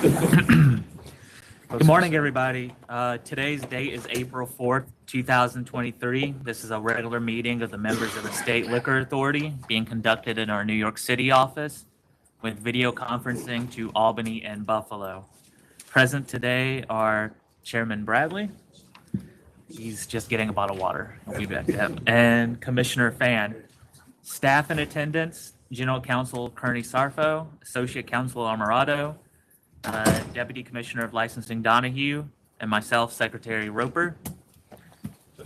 Good morning, everybody. Today's date is April 4th, 2023. This is a regular meeting of the members of the State Liquor Authority being conducted in our New York City office with video conferencing to Albany and Buffalo. Present today are Chairman Bradley. He's just getting a bottle of water. I'll be back to him. And Commissioner Fan. Staff in attendance, General Counsel Kearney Sarfo, Associate Counsel Alvarado, Deputy Commissioner of Licensing Donahue, and myself, Secretary Roper.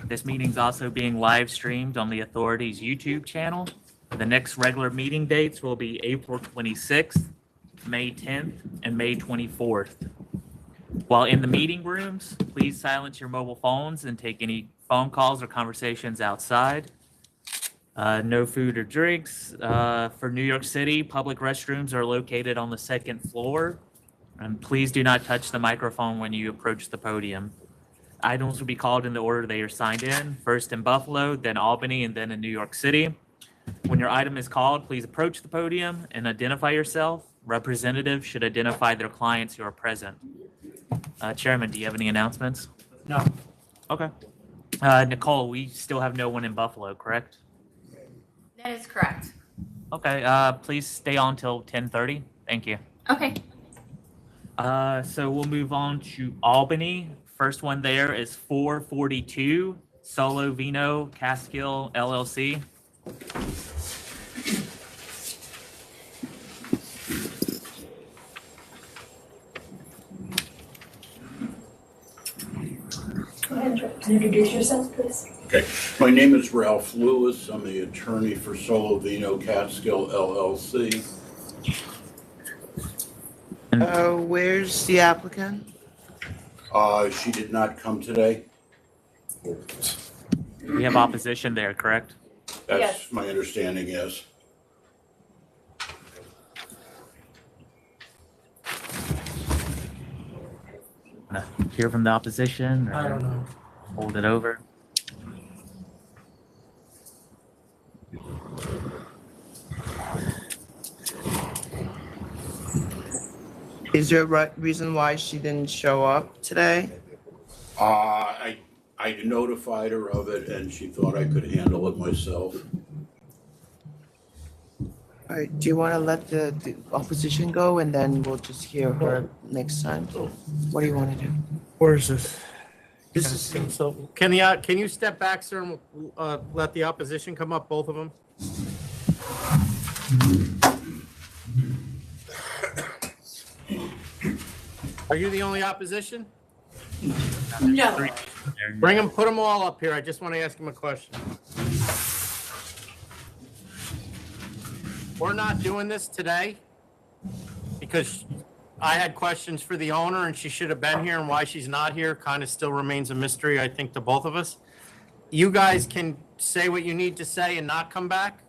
This meeting's also being live streamed on the Authority's YouTube channel. The next regular meeting dates will be April 26th, May 10th, and May 24th. While in the meeting rooms, please silence your mobile phones and take any phone calls or conversations outside. No food or drinks. For New York City, public restrooms are located on the second floor. And please do not touch the microphone when you approach the podium. Items will be called in the order they are signed in, first in Buffalo, then Albany, and then in New York City. When your item is called, please approach the podium and identify yourself. Representatives should identify their clients who are present. Chairman, do you have any announcements? No. Okay. Nicole, we still have no one in Buffalo, correct? That is correct. Okay, please stay on till 10:30. Thank you. Okay. So we'll move on to Albany. First one there is 442 Solo VINO CATSKILL LLC. Go ahead, introduce yourself, please. Okay, my name is Ralph Lewis. I'm the attorney for Solo VINO CATSKILL LLC. Where's the applicant? She did not come today. We have opposition there, correct? That's Yes. my understanding, yes. Wanna hear from the opposition? Or I don't know. hold it over. Is there a reason why she didn't show up today? I notified her of it and she thought I could handle it myself. All right, do you want to let the opposition go and then we'll just hear her next time? What do you want to do? Where is this? This is, So can you step back, sir, and let the opposition come up, both of them? Are you the only opposition? No. Bring them, put them all up here. I just want to ask them a question. We're not doing this today because I had questions for the owner and she should have been here, and why she's not here kind of still remains a mystery, I think, to both of us. You guys can say what you need to say and not come back,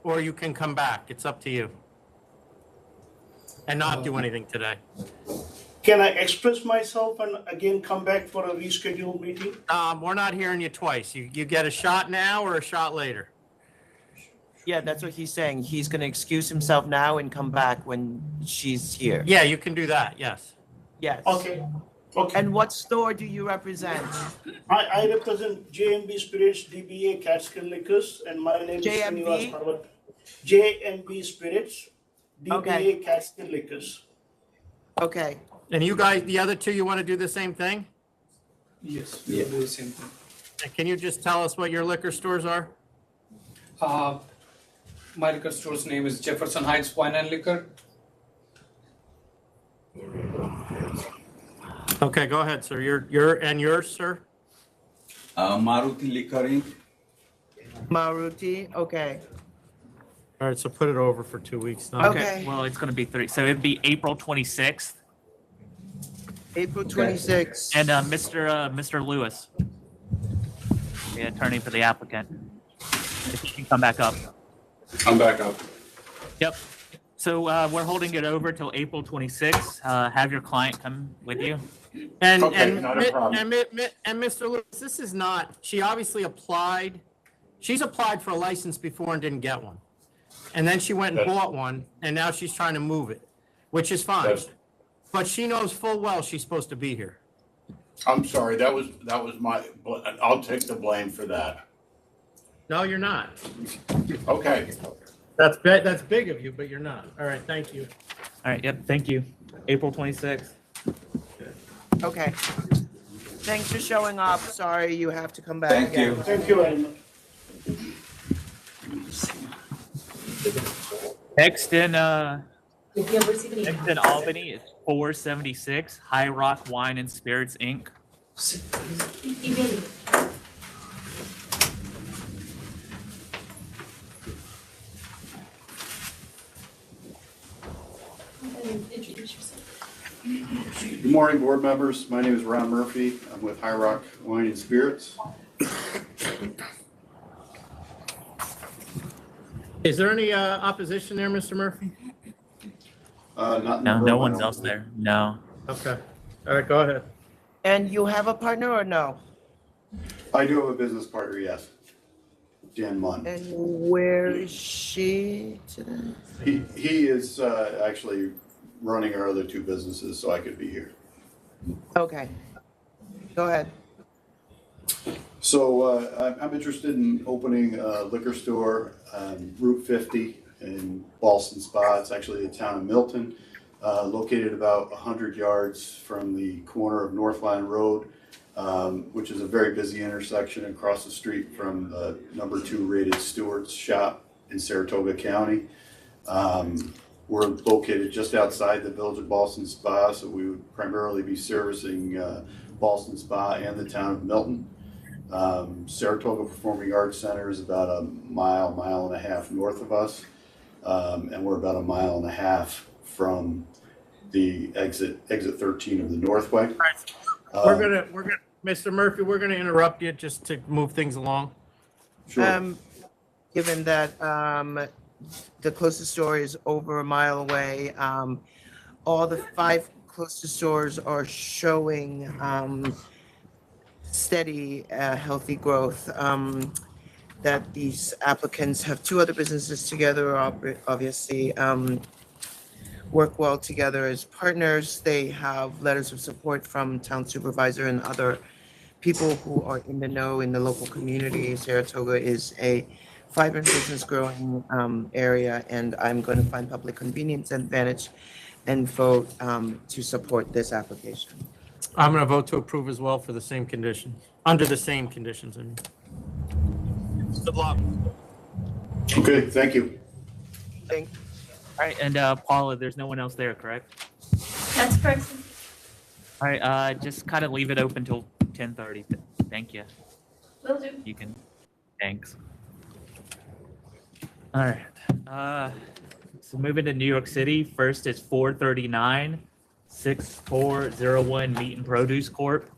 or you can come back. It's up to you. And not do anything today. Can I express myself and again come back for a rescheduled meeting? We're not hearing you twice. You get a shot now or a shot later. yeah, that's what he's saying. He's going to excuse himself now and come back when she's here. Yeah, you can do that, yes. Yes. Okay, okay. And what store do you represent? I represent JMB Spirits, DBA CATSKILL Liquors, and my name is JMB? Srinivas Parvat. JMB Spirits, DBA Okay. CATSKILL Liquors. Okay. And you guys, the other two, you want to do the same thing? Yes, we will do the same thing. And can you just tell us what your liquor stores are? My liquor store's name is Jefferson Heights Wine and Liquor. Okay, go ahead, sir. And yours, sir? Maruti Liquor Inc. Maruti, okay. All right, so put it over for 2 weeks now. Okay. Well, it's going to be 3. So it'd be April 26th. April 26th. And Mr. Lewis, the attorney for the applicant, if you can come back up. I'm back up. Yep. So we're holding it over till April 26th. Have your client come with you. And, Okay, and, not a problem. and Mr. Lewis, this is not, she obviously applied, she's applied for a license before and didn't get one. And then she went and That's- bought one, and now she's trying to move it, which is fine. That's But she knows full well she's supposed to be here. I'm sorry, that was I'll take the blame for that. No, you're not. Okay. That's big of you, but you're not. All right, thank you. All right, yep, thank you. April 26th. Okay. Thanks for showing up. Sorry you have to come back Thank again. you. Thank you very much. Next in If you ever receive any. next in Albany is 476 High Rock Wine and Spirits Inc. Email me. Introduce yourself. Good morning, board members. My name is Ron Murphy. I'm with High Rock Wine and Spirits. Is there any opposition there, Mr. Murphy? Not in No, the no room, I one's don't else believe. there. No. Okay. All right, go ahead. And you have a partner or no? I do have a business partner, yes. Jan Munn. And where is she today? He is actually running our other two businesses, so I could be here. Okay. Go ahead. So I'm interested in opening a liquor store on Route 50 in Ballston Spa. It's actually the town of Milton, located about 100 yards from the corner of Northline Road, which is a very busy intersection across the street from the #2 rated Stewart's shop in Saratoga County. We're located just outside the village of Ballston Spa, so we would primarily be servicing Ballston Spa and the town of Milton. Saratoga Performing Arts Center is about a mile and a half north of us, and we're about a mile and a half from the exit 13 of the Northway. We're gonna, Mr. Murphy, we're gonna interrupt you just to move things along. Sure. Given that the closest store is over a mile away, all the 5 closest stores are showing steady, healthy growth. That these applicants have 2 other businesses together, obviously, work well together as partners. They have letters of support from town supervisor and other people who are in the know in the local community. Saratoga is a vibrant business growing area, and I'm going to find public convenience advantage and vote to support this application. I'm gonna vote to approve as well for the same conditions, under the same conditions, I mean. Good luck. Okay, thank you. Thank All right, and Paula, there's no one else there, correct? That's correct. All right, just kind of leave it open till 10:30. Thank you. Will do. You can. Thanks. All right. So moving to New York City, first is 439 6401 Meat and Produce Corp.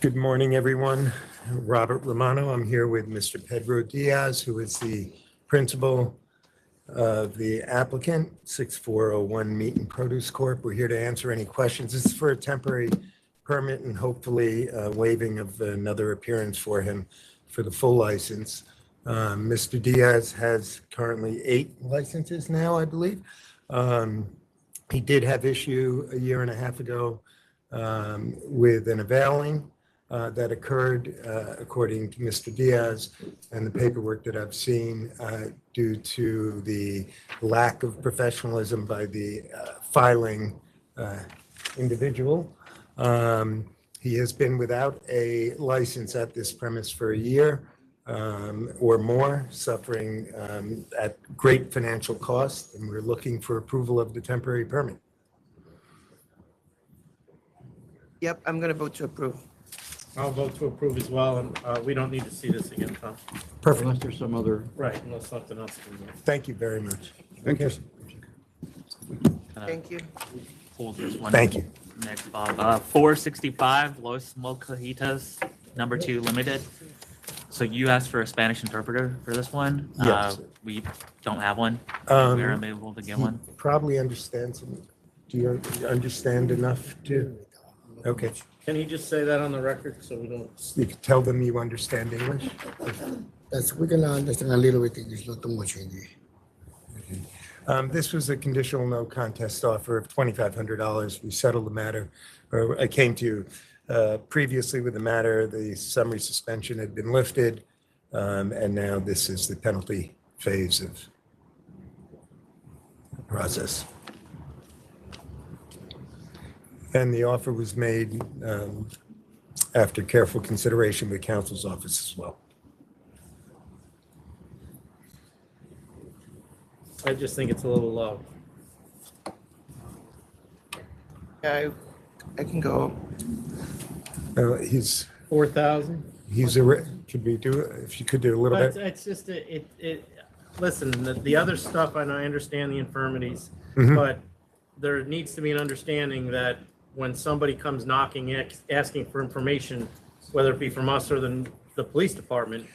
Good morning, everyone. Robert Romano. I'm here with Mr. Pedro Diaz, who is the principal of the applicant, 6401 Meat and Produce Corp. We're here to answer any questions. This is for a temporary permit and hopefully a waiving of another appearance for him for the full license. Mr. Diaz has currently 8 licenses now, I believe. He did have issue a year and a half ago with an availing that occurred, according to Mr. Diaz, and the paperwork that I've seen, due to the lack of professionalism by the filing individual. He has been without a license at this premise for a year or more, suffering at great financial cost, and we're looking for approval of the temporary permit. Yep, I'm going to vote to approve. I'll vote to approve as well, and we don't need to see this again, Tom. Perfect. Unless there's some other. Right, unless something else comes in. Thank you very much. Thank you. Thank you. Pull this one. Thank you. Next, Bob. 465 Los MOLCAJETES, #2 Limited. So you asked for a Spanish interpreter for this one? Yes. We don't have one. We're unable to get one. Probably understands. Do you understand enough to? Okay. Can you just say that on the record so we don't? You can tell them you understand English? Yes, we can understand a little bit English, not too much English. This was a conditional no contest offer of $2,500. We settled the matter, or I came to you previously with the matter. The summary suspension had been lifted, and now this is the penalty phase of the process. And the offer was made after careful consideration with counsel's office as well. I just think it's a little low. Yeah, I can go. He's 4,000? could we do, if you could do a little But bit? it's just, listen, the other stuff, and I understand the infirmities, Mhm. but there needs to be an understanding that when somebody comes knocking, asking for information, whether it be from us or the police department,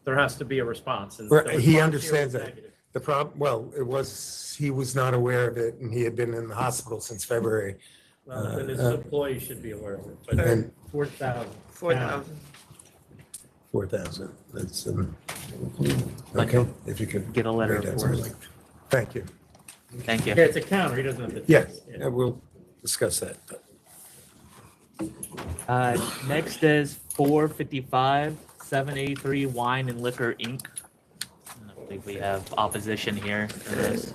there has to be a response. And the Right, response he here understands was that. negative. The problem, well, he was not aware of it, and he had been in the hospital since February. Well, then his employee should be aware of it, but And 4,000. 4,000. 4,000, that's, okay, if you could. Get a letter read that for to us. me. Thank you. Thank you. Yeah, it's a counter, he doesn't have to. Yeah, Yeah. we'll discuss that. Next is 455 783 Wine and Liquor Inc. I don't think we have opposition here for this.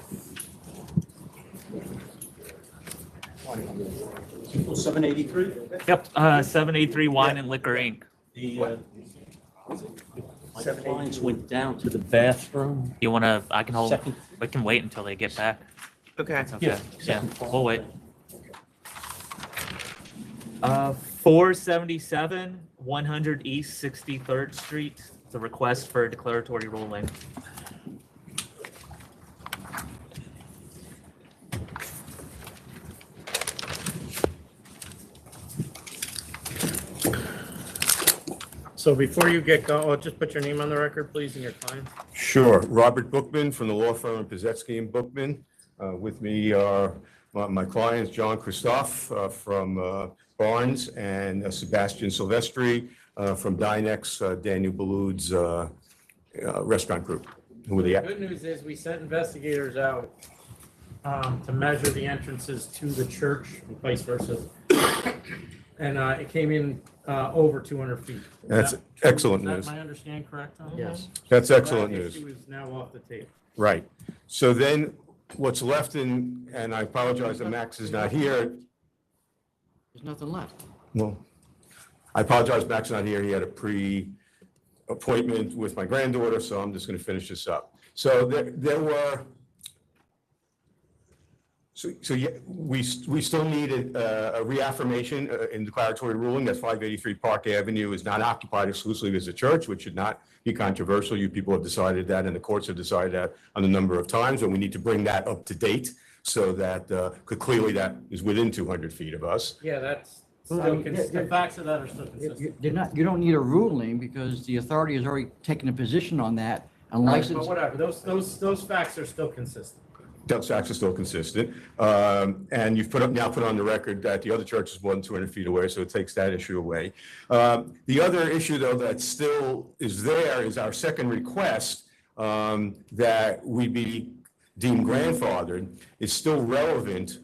783? Yep, 783 Wine and Liquor Inc. My clients went down to the bathroom. You wanna, I can hold, Second. we can wait until they get back. Okay. It's okay. Yeah, Yeah, second floor. we'll wait. 477 100 East 63rd Street. It's a request for a declaratory ruling. So before you get going, just put your name on the record, please, and your client. Sure. Robert Bookman from the law firm Pazetsky and Bookman. With me are my clients, John Christoph from Barnes and Sebastian Silvestri from Dynex, Daniel Balud's restaurant group. Who are The the, good news is we sent investigators out to measure the entrances to the church and vice versa. And it came in over 200 feet. That's excellent Is news. that my understanding correct, Tom? Yes. That's excellent That news. issue is now off the table. Right. So then what's left in, and I apologize that Max is not here. There's nothing left. Well, I apologize, Max is not here. He had a pre-appointment with my granddaughter, so I'm just going to finish this up. So there were, so yeah, we still need a reaffirmation in declaratory ruling that 583 Park Avenue is not occupied exclusively as a church, which should not be controversial. You people have decided that, and the courts have decided that on a number of times, and we need to bring that up to date so that, clearly that is within 200 feet of us. Yeah, that's Well, still, yeah, the facts of that are still consistent. You don't need a ruling because the authority has already taken a position on that and But licensed. whatever, those facts are still consistent. Those facts are still consistent. And you've now put on the record that the other church is more than 200 feet away, so it takes that issue away. The other issue, though, that still is there is our second request that we be deemed grandfathered is still relevant,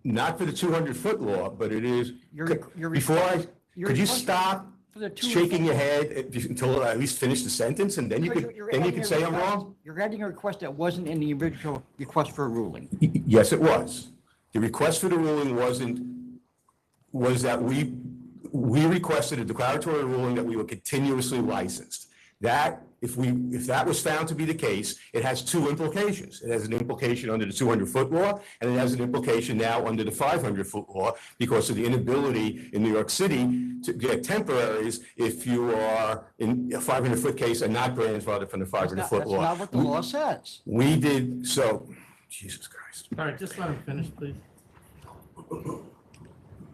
not for the 200-foot law, but it is, could you stop shaking your head until I at least finish the sentence, and then you could say I'm wrong? You're adding a request that wasn't in the original request for a ruling. Yes, it was. The request for the ruling was that we requested a declaratory ruling that we were continuously licensed. That, if that was found to be the case, it has two implications. It has an implication under the 200-foot law, and it has an implication now under the 500-foot law because of the inability in New York City to get temporaries if you are in a 500-foot case and not grandfathered from the 500-foot law. That's not what the law says. We did, so, Jesus Christ. All right, just let him finish, please.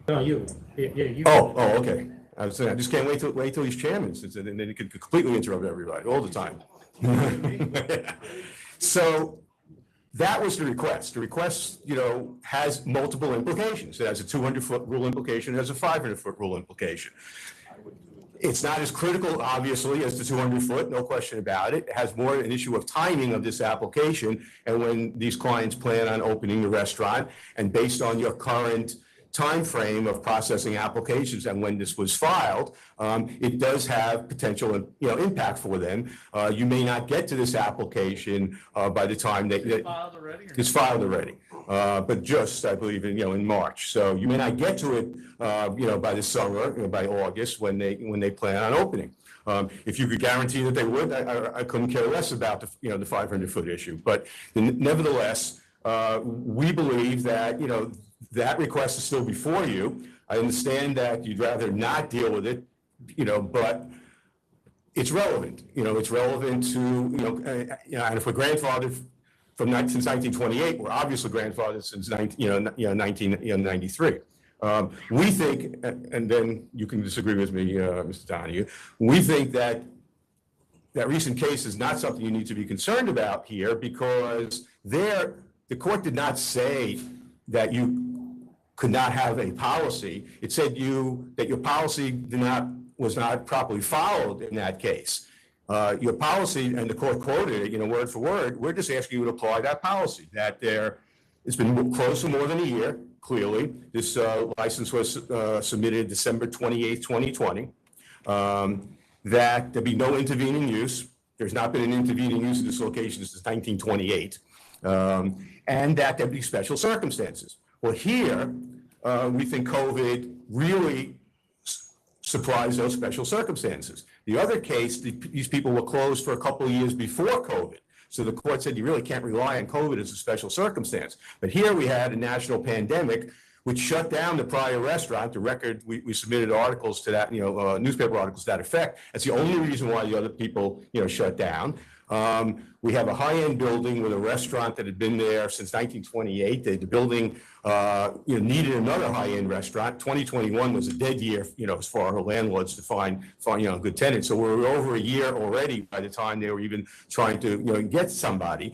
No, you. Yeah, you. Oh, okay. I was saying, I just can't wait till he's chairman, and then he could completely interrupt everybody all the time. So That was the request. The request, has multiple implications. It has a 200-foot rule implication, it has a 500-foot rule implication. It's not as critical, obviously, as the 200-foot, no question about it. It has more an issue of timing of this application and when these clients plan on opening the restaurant. And based on your current time frame of processing applications and when this was filed, it does have potential, impact for them. You may not get to this application by the time that it's filed already. But just, I believe, in March. So you may not get to it, by the summer, by August, when they plan on opening. If you could guarantee that they would, I couldn't care less about the 500-foot issue. But nevertheless, we believe that, that request is still before you. I understand that you'd rather not deal with it, but it's relevant. It's relevant to, and if we're grandfathered since 1928, we're obviously grandfathered since 1993. We think, and then you can disagree with me, Mr. Donahue, we think that recent case is not something you need to be concerned about here because the court did not say that you could not have a policy. It said that your policy was not properly followed in that case. Your policy, and the court quoted it, word for word, we're just asking you to apply that policy, that it's been closed for more than a year, clearly. This license was submitted December 28th, 2020. That there be no intervening use. There's not been an intervening use of this location since 1928. And that there be special circumstances. Well, here, we think COVID really supplies those special circumstances. The other case, these people were closed for a couple of years before COVID. So the court said you really can't rely on COVID as a special circumstance. But here we had a national pandemic which shut down the prior restaurant. The record, we submitted articles to that, newspaper articles to that effect. That's the only reason why the other people, shut down. We have a high-end building with a restaurant that had been there since 1928. The building, needed another high-end restaurant. 2021 was a dead year, as far as landlords to find good tenants. So we were over a year already by the time they were even trying to, get somebody.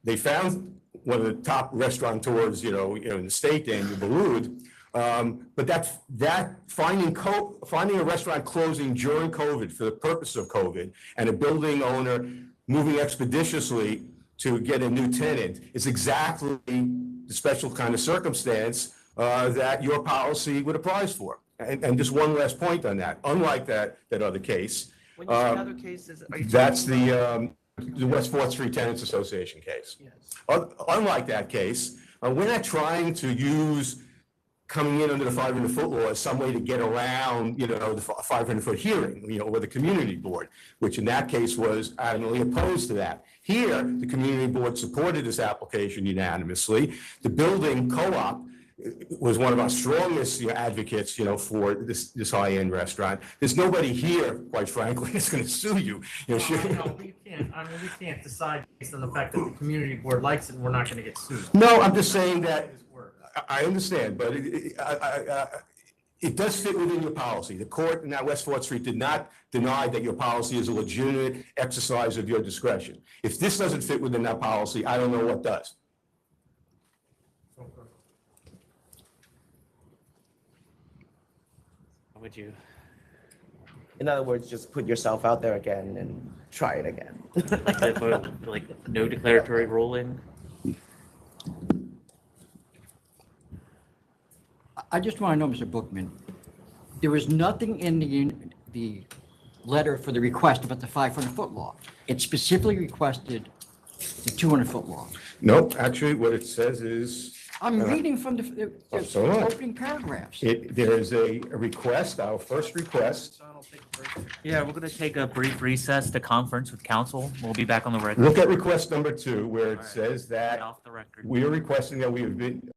They found one of the top restaurateurs, in the state, Daniel Boulud. But that finding a restaurant closing during COVID for the purpose of COVID and a building owner moving expeditiously to get a new tenant is exactly the special kind of circumstance that your policy would apply for. And just one last point on that. Unlike that other case, When you say other cases, are you that's talking about- the West 4th Street Tenants Association case. Yes. Unlike that case, we're not trying to use coming in under the 500-foot law as some way to get around, the 500-foot hearing, or the community board, which in that case was adamantly opposed to that. Here, the community board supported this application unanimously. The building co-op was one of our strongest advocates, for this high-end restaurant. There's nobody here, quite frankly, that's going to sue you. No, we can't. We can't decide based on the fact that the community board likes it and we're not going to get sued. No, I'm just saying that I understand, but it does fit within your policy. The court in that West 4th Street did not deny that your policy is a legitimate exercise of your discretion. If this doesn't fit within that policy, I don't know what does. How would you? In other words, just put yourself out there again and try it again. like no declaratory ruling? I just want to know, Mr. Bookman, there was nothing in the letter for the request about the 500-foot law. It specifically requested the 200-foot law. Nope, actually, what it says is. I'm reading from the opening paragraphs. There is a request, our first request. Yeah, we're going to take a brief recess to conference with counsel. We'll be back on the record. Look at request number 2, where it says that Off the record. we are requesting that we have been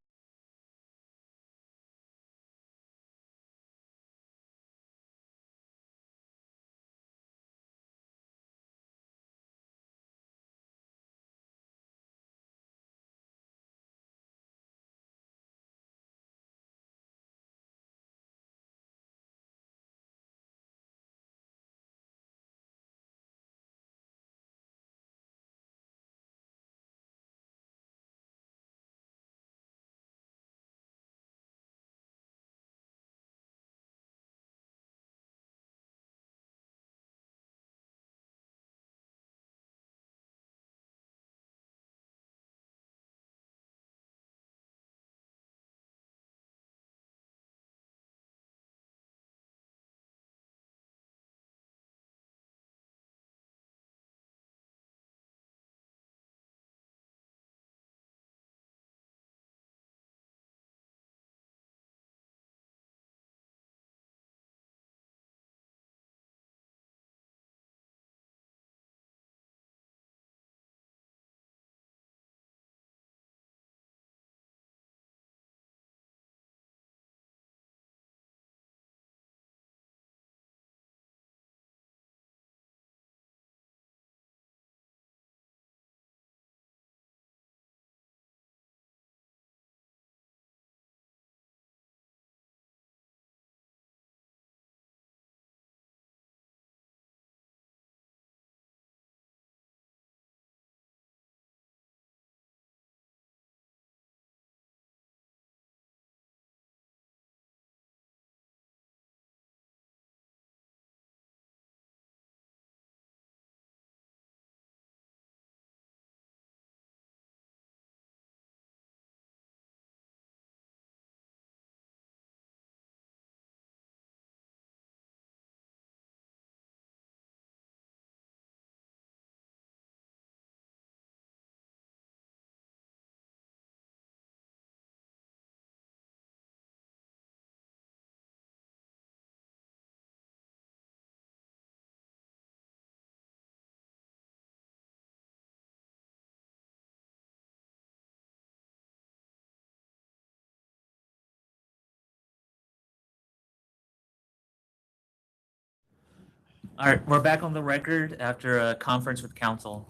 All right, we're back on the record after a conference with council.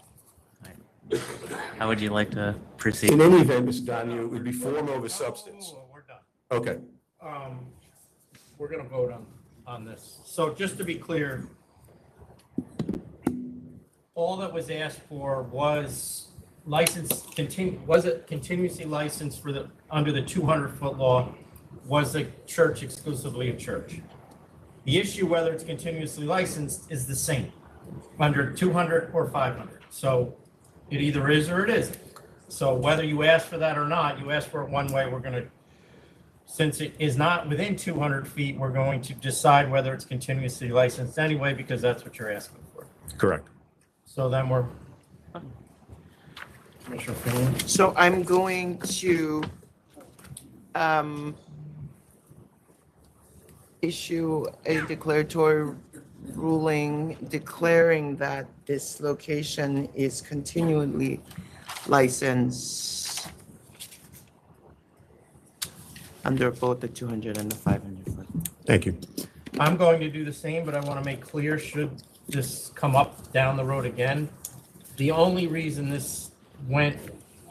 How would you like to proceed? In any event, Mr. Donahue, it would be form over substance. We're done. Okay. We're gonna vote on this. So just to be clear, all that was asked for was was it continuously licensed for under the 200-foot law? Was the church exclusively a church? The issue, whether it's continuously licensed, is the same, under 200 or 500. So it either is or it isn't. So whether you ask for that or not, you ask for it one way, since it is not within 200 feet, we're going to decide whether it's continuously licensed anyway, because that's what you're asking for. Correct. So then we're. Commissioner Freeman? So I'm going to issue a declaratory ruling declaring that this location is continually licensed under both the 200 and the 500 foot. Thank you. I'm going to do the same, but I want to make clear, should this come up down the road again, the only reason this went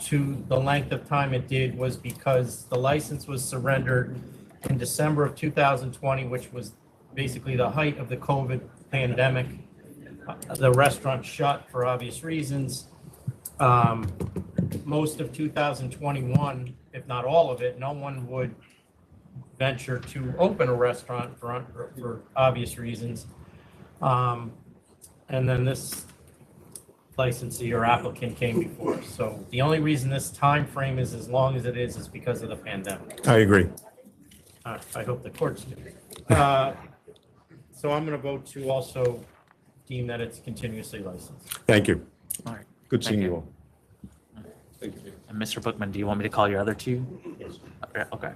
to the length of time it did was because the license was surrendered in December of 2020, which was basically the height of the COVID pandemic. The restaurant shut for obvious reasons. Most of 2021, if not all of it, no one would venture to open a restaurant for obvious reasons. And then this licensee or applicant came before us. So the only reason this time frame is as long as it is because of the pandemic. I agree. I hope the courts do. So I'm going to vote to also deem that it's continuously licensed. Thank you. All right. Good seeing Thank you all. Thank you. And Mr. Bookman, do you want me to call your other two? Yes. Okay.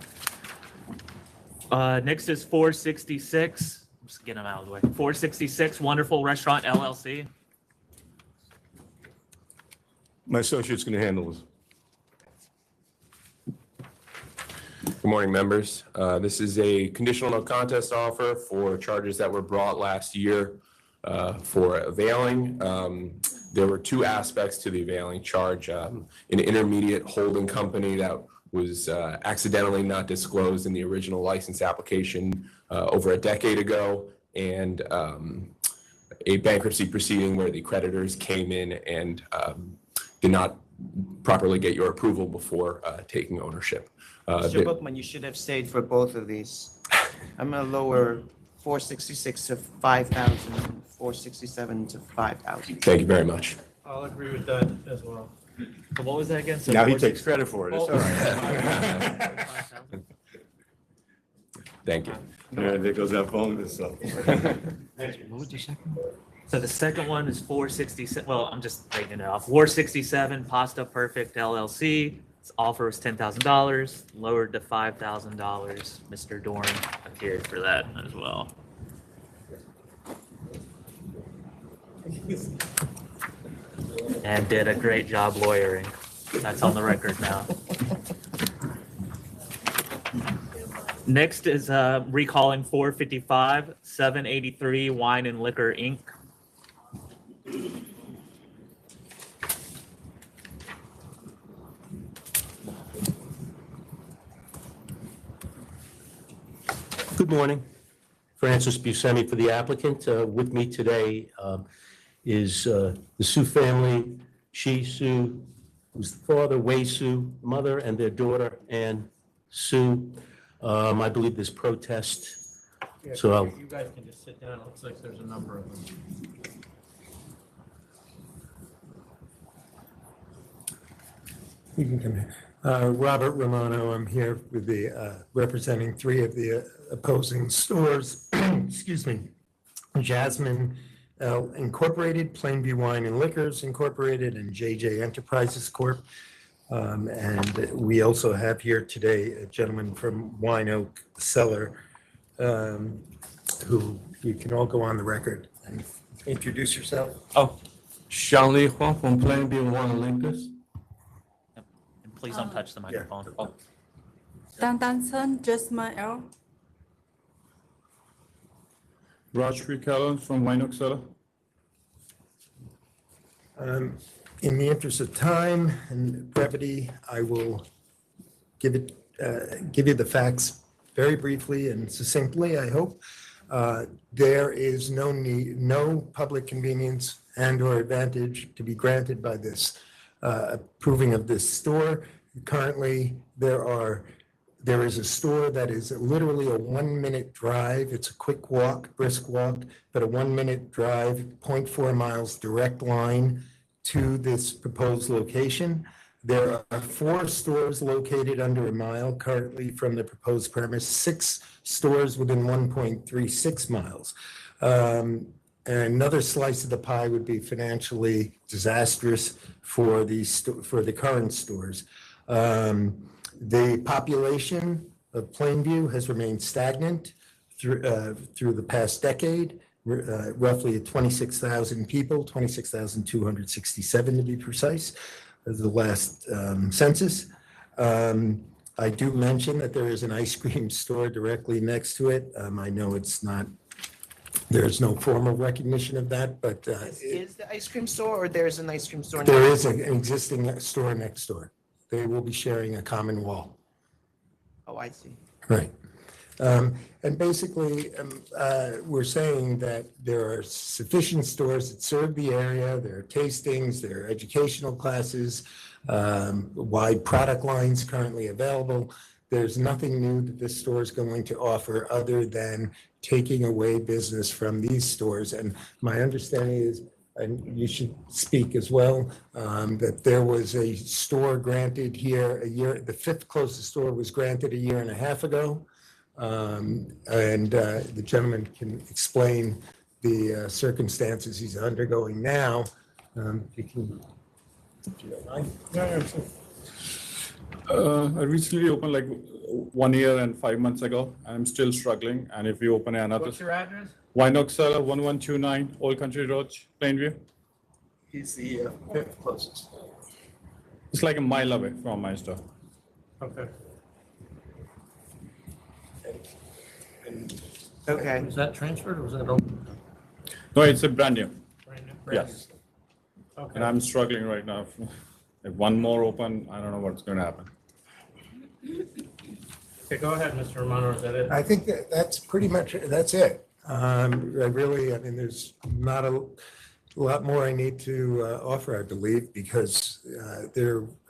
Next is 466. I'm just getting them out of the way. 466 Wonderful Restaurant LLC. My associate's going to handle this. Good morning, members. This is a conditional no contest offer for charges that were brought last year for availing. There were two aspects to the availing charge. An intermediate holding company that was accidentally not disclosed in the original license application over a decade ago, and a bankruptcy proceeding where the creditors came in and did not properly get your approval before taking ownership. Mr. Bookman, you should have stayed for both of these. I'm gonna lower 466 to 5,000, 467 to 5,000. Thank you very much. I'll agree with that as well. So what was that again? So Now he 46 takes credit for it. It's all right. Thank you. Yeah, there goes that bonus. So. What was the second? So the second one is 467. Well, I'm just taking it off. 467 Pasta Perfect LLC. Its offer was $10,000, lowered to $5,000. Mr. Dorn appeared for that as well. And did a great job lawyering. That's on the record now. Next is recalling 455 783 Wine and Liquor Inc. Good morning. Francis Buscemi for the applicant. With me today is the Sue family, Sue, who's the father, Wei Sue, mother, and their daughter, Ann Sue. I believe there's protest. Yeah, So you guys can just sit down. It looks like there's a number of them. You can come in. Robert Romano, I'm here with the, representing three of the opposing stores. Excuse me. Jasmine Incorporated, Plainview Wine and Liquors Incorporated, and JJ Enterprises Corp. And we also have here today a gentleman from Wine Oak Cellar, who you can all go on the record and introduce yourself. Oh, Sean Lee Huang from Plainview Wine and Liquors. And please don't touch the microphone. Oh. Dan Danson, Jasmine L. Rajshri Callan from VINO. In the interest of time and brevity, I will give you the facts very briefly and succinctly, I hope. There is no public convenience and/or advantage to be granted by this approving of this store. Currently, there is a store that is literally a 1-minute drive. It's a quick walk, brisk walk, but a 1-minute drive, 0.4 miles direct line to this proposed location. There are 4 stores located under a mile currently from the proposed premise, 6 stores within 1.36 miles. Another slice of the pie would be financially disastrous for the current stores. The population of Plainview has remained stagnant through the past decade, roughly at 26,000 people, 26,267 to be precise, as the last census. I do mention that there is an ice cream store directly next to it. I know there's no formal recognition of that, but Is the ice cream store or there's an ice cream store? there is an existing store next door. They will be sharing a common wall. Oh, I see. Right. And basically, we're saying that there are sufficient stores that serve the area. There are tastings, there are educational classes, wide product lines currently available. There's nothing new that this store is going to offer other than taking away business from these stores. And my understanding is, and you should speak as well, that there was a store granted here the 5th closest store was granted a year and a half ago. The gentleman can explain the circumstances he's undergoing now. If you don't mind. I recently opened like 1 year and 5 months ago. I'm still struggling. And if you open another. What's your address? Vinoxella 1129 Old Country Road, Plainview. He's the 5th closest. It's like a mile away from my store. Okay. Okay. Was that transferred or was that open? No, it's a brand new. Brand new? Yes. Okay. And I'm struggling right now. If one more open, I don't know what's going to happen. Okay, go ahead, Mr. Romano, is that it? I think that's pretty much, that's it. I mean, there's not a lot more I need to offer, I believe, because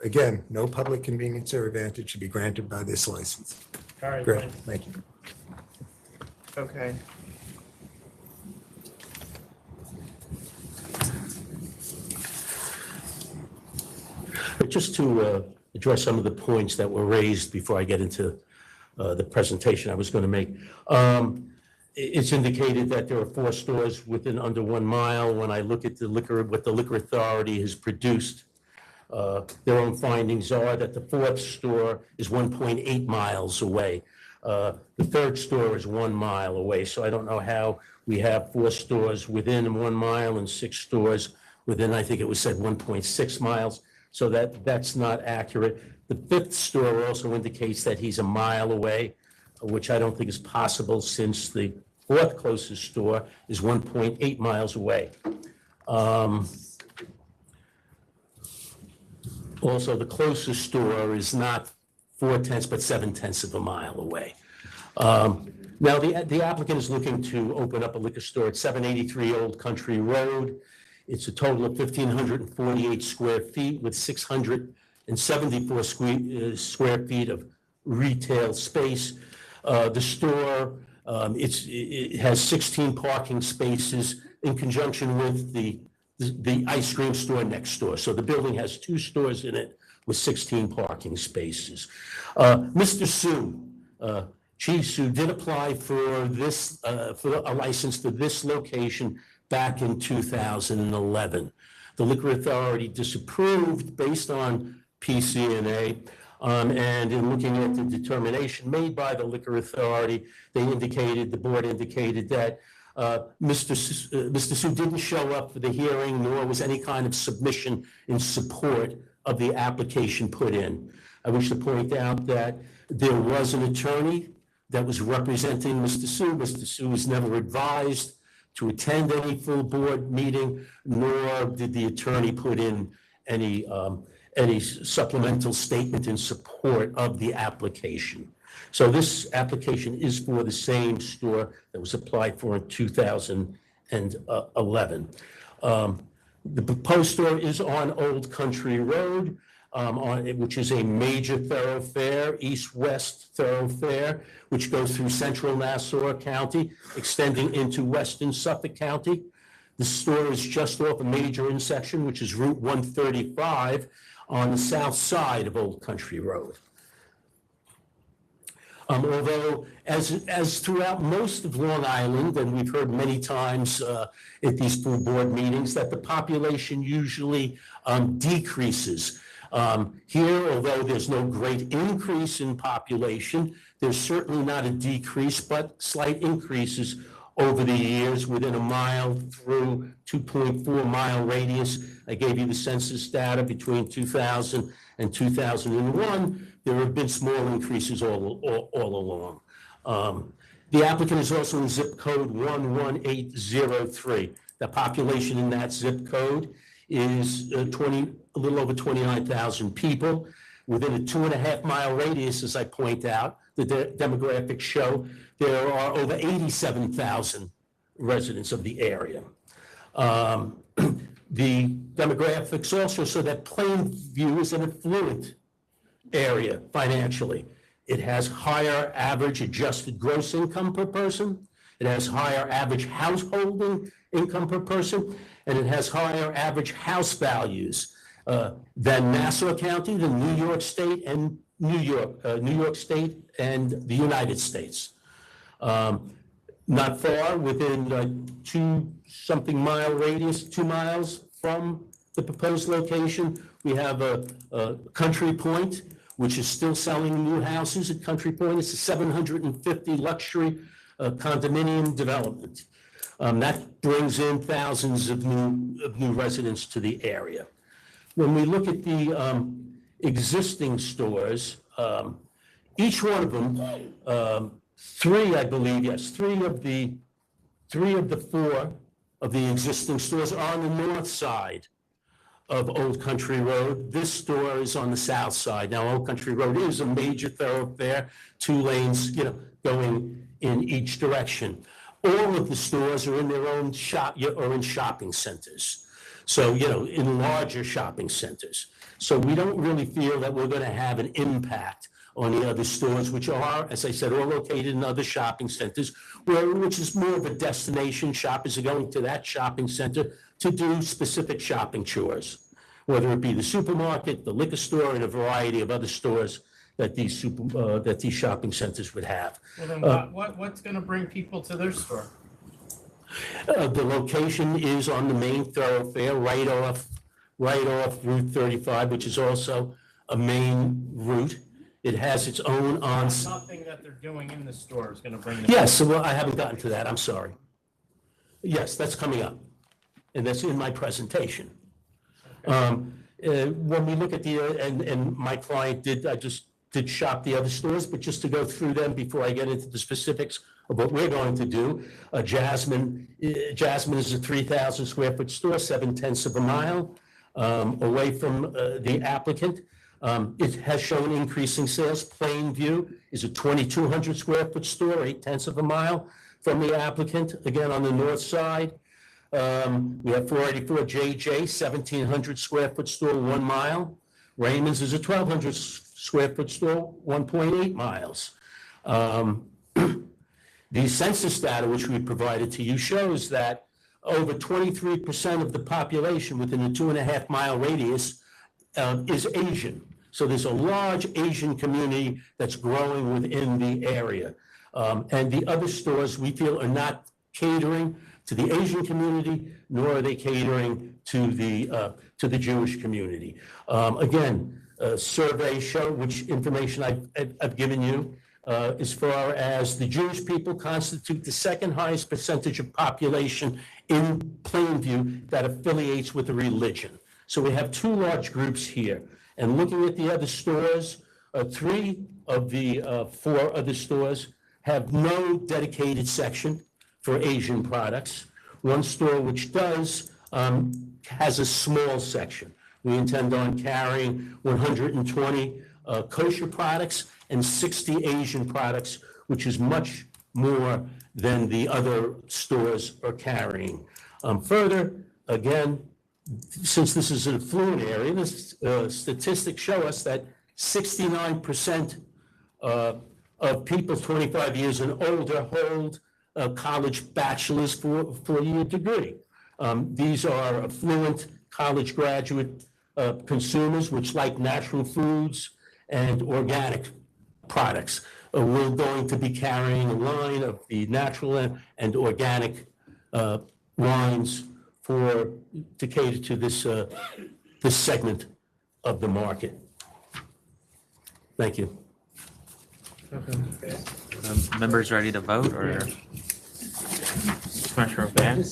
again, no public convenience or advantage should be granted by this license. All right, Great, thanks. thank you. Okay. Just to address some of the points that were raised before I get into the presentation I was going to make. It's indicated that there are 4 stores within under 1 mile. When I look at what the Liquor Authority has produced, their own findings are that the 4th store is 1.8 miles away. The 3rd store is 1 mile away. So I don't know how we have 4 stores within 1 mile and 6 stores within, I think it was said 1.6 miles. So that's not accurate. The 5th store also indicates that he's a mile away, which I don't think is possible since the 4th closest store is 1.8 miles away. Also, the closest store is not 4/10 but 7/10 of a mile away. Now, the applicant is looking to open up a liquor store at 783 Old Country Road. It's a total of 1,548 square feet with 674 square feet of retail space. The store, it has 16 parking spaces in conjunction with the ice cream store next door. So the building has 2 stores in it with 16 parking spaces. Mr. Su, Chief Su did apply for this, for a license for this location back in 2011. The Liquor Authority disapproved based on PCNA, and in looking at the determination made by the Liquor Authority, the board indicated that Mr. Su didn't show up for the hearing, nor was any kind of submission in support of the application put in. I wish to point out that there was an attorney that was representing Mr. Su. Mr. Su was never advised to attend any full board meeting, nor did the attorney put in any supplemental statement in support of the application. So this application is for the same store that was applied for in 2011. The proposed store is on Old Country Road, which is a major thoroughfare, east-west thoroughfare, which goes through central Nassau County, extending into western Suffolk County. The store is just off a major intersection, which is Route 135 on the south side of Old Country Road. Although, as throughout most of Long Island, and we've heard many times at these full board meetings, that the population usually decreases. Here, although there's no great increase in population, there's certainly not a decrease, but slight increases over the years within a mile through 2.4 mile radius. I gave you the census data between 2000 and 2001. There have been small increases all along. The applicant is also in zip code 11803. The population in that zip code is a little over 29,000 people. Within a 2.5 mile radius, as I point out, the demographics show there are over 87,000 residents of the area. The demographics also show that Plainview is an affluent area financially. It has higher average adjusted gross income per person. It has higher average householding income per person, and it has higher average house values than Nassau County, than New York State, and New York State and the United States. Not far, within 2-something mile radius, 2 miles from the proposed location, we have a Country Point, which is still selling new houses at Country Point. It's a 750 luxury condominium development. That brings in thousands of new residents to the area. When we look at the existing stores, each one of them, three, I believe, yes, three of the 4 of the existing stores are on the north side of Old Country Road. This store is on the south side. Now, Old Country Road is a major thoroughfare, 2 lanes, going in each direction. All of the stores are in their own shop or in shopping centers. So, in larger shopping centers. So we don't really feel that we're going to have an impact on the other stores, which are, as I said, all located in other shopping centers, which is more of a destination. Shoppers are going to that shopping center to do specific shopping chores, whether it be the supermarket, the liquor store, and a variety of other stores that these shopping centers would have. Well, then what's going to bring people to their store? The location is on the main thoroughfare, right off Route 35, which is also a main route. It has its own Nothing that they're doing in the store is going to bring them. Yes, well, I haven't gotten to that. I'm sorry. Yes, that's coming up, and that's in my presentation. When we look at and my client I just did shop the other stores, but just to go through them before I get into the specifics of what we're going to do. Jasmine is a 3,000 square foot store, 0.7 of a mile away from the applicant. It has shown increasing sales. Plainview is a 2,200 square foot store, 0.8 of a mile from the applicant, again on the north side. We have 484 JJ, 1,700 square foot store, 1 mile. Raymond's is a 1,200 square foot store, 1.8 miles. The census data which we provided to you shows that over 23% of the population within a 2.5 mile radius is Asian. So there's a large Asian community that's growing within the area. And the other stores we feel are not catering to the Asian community, nor are they catering to the Jewish community. Again, surveys show, which information I've given you, as far as the Jewish people constitute the second highest percentage of population in Plainview that affiliates with a religion. So we have 2 large groups here. And looking at the other stores, 3 of the 4 other stores have no dedicated section for Asian products. One store which does has a small section. We intend on carrying 120 kosher products and 60 Asian products, which is much more than the other stores are carrying. Further, again, since this is an affluent area, the statistics show us that 69% of people 25 years and older hold a college bachelor's four-year degree. These are affluent college graduate consumers which like natural foods and organic products. We're going to be carrying a line of the natural and organic wines to cater to this segment of the market. Thank you. Members ready to vote, or Commissioner Van?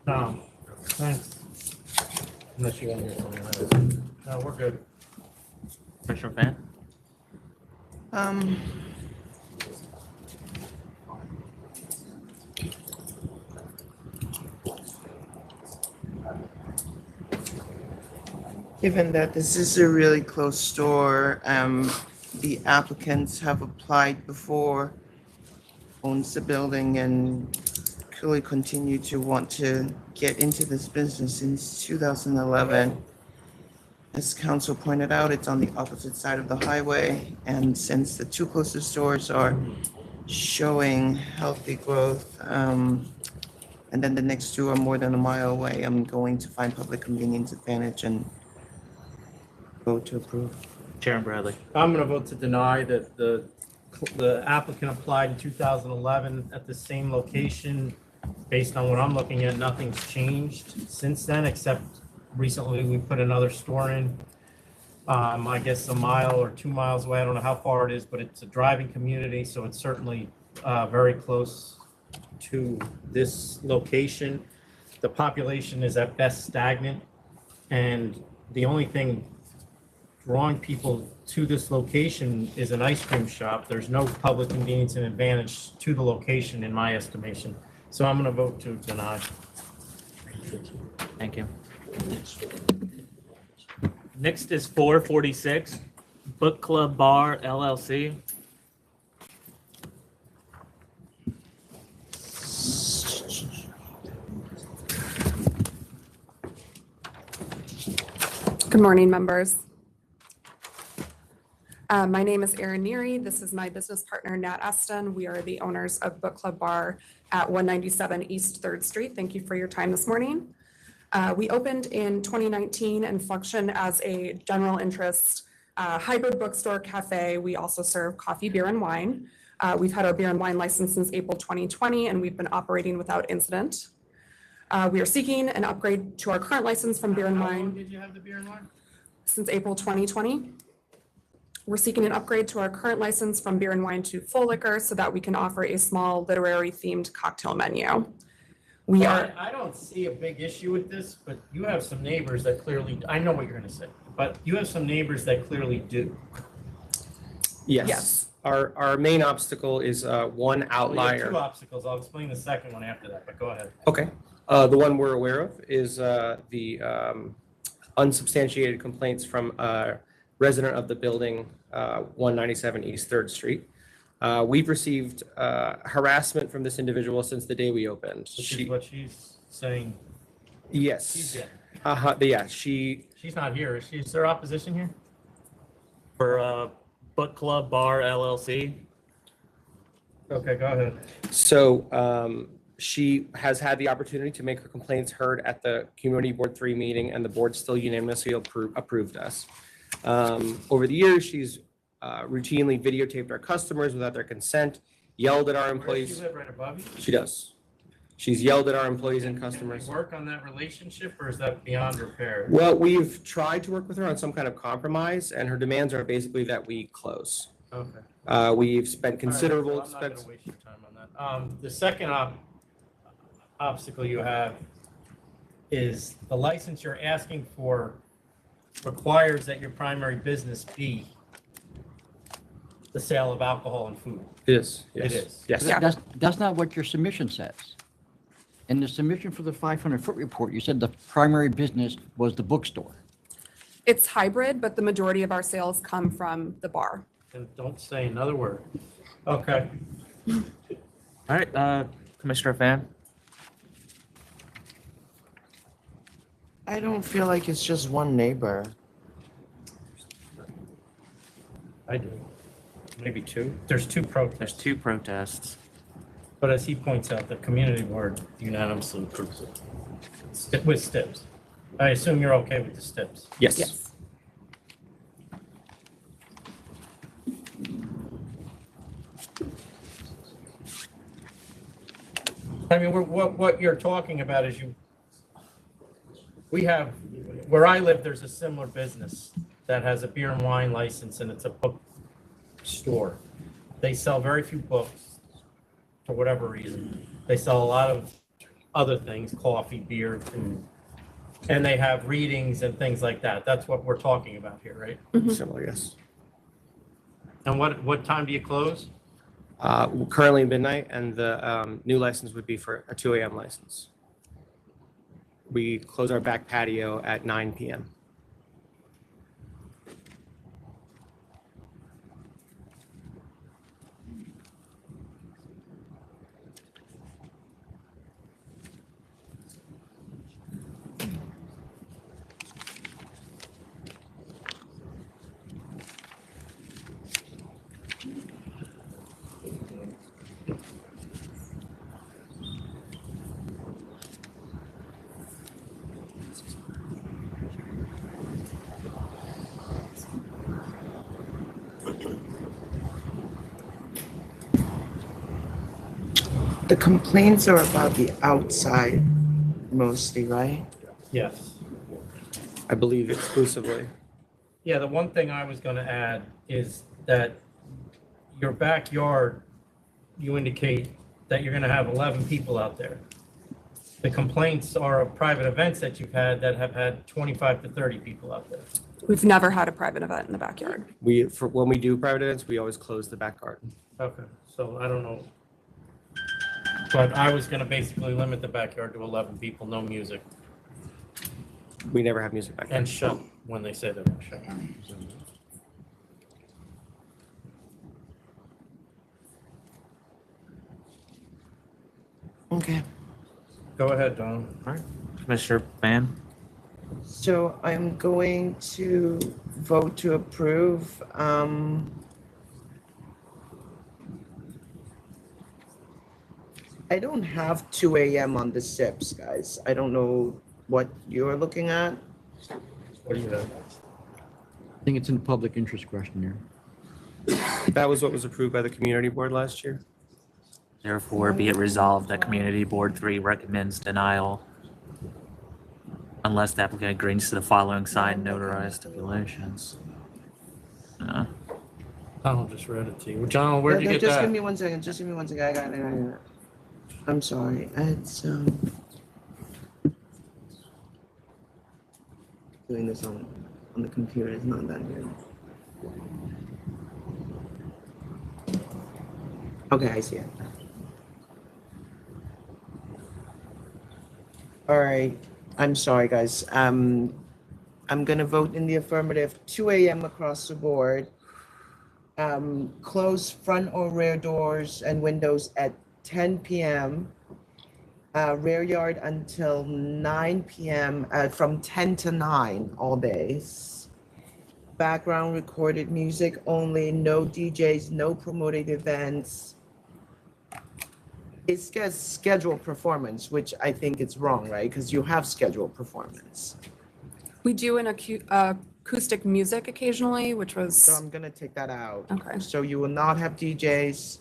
No, thanks. Unless you want to hear something else. No, we're good. Commissioner Van? Given that this is a really close store, the applicants have applied before, owns the building, and clearly continue to want to get into this business since 2011. As council pointed out, it's on the opposite side of the highway, and since the two closest stores are showing healthy growth, and then the next two are more than a mile away, I'm going to find public convenience advantage and vote to approve. Chairman Bradley. I'm going to vote to deny that the applicant applied in 2011 at the same location. Based on what I'm looking at, nothing's changed since then, except recently we put another store in. I guess a mile or 2 miles away. I don't know how far it is, but it's a driving community, so it's certainly very close to this location. The population is at best stagnant, and the only thing drawing people to this location is an ice cream shop. There's no public convenience and advantage to the location in my estimation. So I'm going to vote to deny. Thank you. Next is 446, Book Club Bar LLC. Good morning, members. My name is Erin Neary. This is my business partner, Nat Eston. We are the owners of Book Club Bar at 197 East 3rd Street. Thank you for your time this morning. We opened in 2019 and function as a general interest hybrid bookstore cafe. We also serve coffee, beer, and wine. We've had our beer and wine license since April 2020, and we've been operating without incident. We are seeking an upgrade to our current license from beer and wine. How long did you have the beer and wine? Since April 2020. We're seeking an upgrade to our current license from beer and wine to full liquor so that we can offer a small literary themed cocktail menu. I don't see a big issue with this, but you have some neighbors that clearly, I know what you're going to say, but you have some neighbors that clearly do. Yes. Our main obstacle is one Well, you have outlier. two obstacles. I'll explain the second one after that, but go ahead. Okay. The one we're aware of is the unsubstantiated complaints from a resident of the building, 197 East 3rd Street. We've received harassment from this individual since the day we opened. Which is what she's saying. Yes. She's in. Yeah, she's not here. Is there opposition here? For Book Club Bar LLC. Okay, go ahead. So she has had the opportunity to make her complaints heard at the Community Board 3 meeting, and the board still unanimously approved us. Over the years, she's routinely videotaped our customers without their consent, yelled at our employees. Does she live right above you? She does. She's yelled at our employees and customers. Can we work on that relationship, or is that beyond repair? Well, we've tried to work with her on some kind of compromise, and her demands are basically that we close. Okay. We've spent considerable All right, so I'm not gonna waste your time on that. The second obstacle you have is the license you're asking for requires that your primary business be the sale of alcohol and food. It is, yes. It is. Yes. That's not what your submission says. In the submission for the 500-foot report, you said the primary business was the bookstore. It's hybrid, but the majority of our sales come from the bar. And don't say another word. Okay. All right, Commissioner Fan? I don't feel like it's just one neighbor. I do. Maybe two. There's two protests. There's two protests. But as he points out, the community board unanimously approves it. With STIPs. I assume you're okay with the STIPs? Yes. Yes. I mean, what you're talking about is we have, where I live, there's a similar business that has a beer and wine license, and it's a book store. They sell very few books for whatever reason. They sell a lot of other things, coffee, beer, food, and they have readings and things like that. That's what we're talking about here, right? Similar, yes. And what time do you close? Currently midnight, and the new license would be for a 2 a.m. license. We close our back patio at 9 p.m. The complaints are about the outside mostly, right? Yes. I believe exclusively. Yeah, the one thing I was going to add is that your backyard, you indicate that you're going to have 11 people out there. The complaints are of private events that you've had that have had 25 to 30 people out there. We've never had a private event in the backyard. When we do private events, we always close the back garden. Okay, so I don't know. But I was going to basically limit the backyard to 11 people, no music, We never have music back there. and shut when they say they're going to shut. Okay. Go ahead, Don. All right, Commissioner Fan? So I'm going to vote to approve. I don't have 2 a.m. on the SIPs, guys. I don't know what you're looking at. What do you have? I think it's in the public interest questionnaire. That was what was approved by the community board last year. Therefore, be it resolved that Community Board 3 recommends denial unless the applicant agrees to the following signed notarized stipulations. Donald just read it to you. John, where'd you get Just that? give me 1 second. Just give me 1 second. I got it. I'm sorry. It's doing this on the computer is not that good. Okay, I see it. All right. I'm sorry, guys. I'm gonna vote in the affirmative. 2 a.m. across the board. Close front or rear doors and windows at 10 p.m. Rear yard until 9 p.m. From 10 to 9 all days. Background recorded music only. No DJs. No promoted events. It says scheduled performance, which I think it's wrong, right? Because you have scheduled performance. We do an acoustic music occasionally, which was. So I'm gonna take that out. Okay. So you will not have DJs.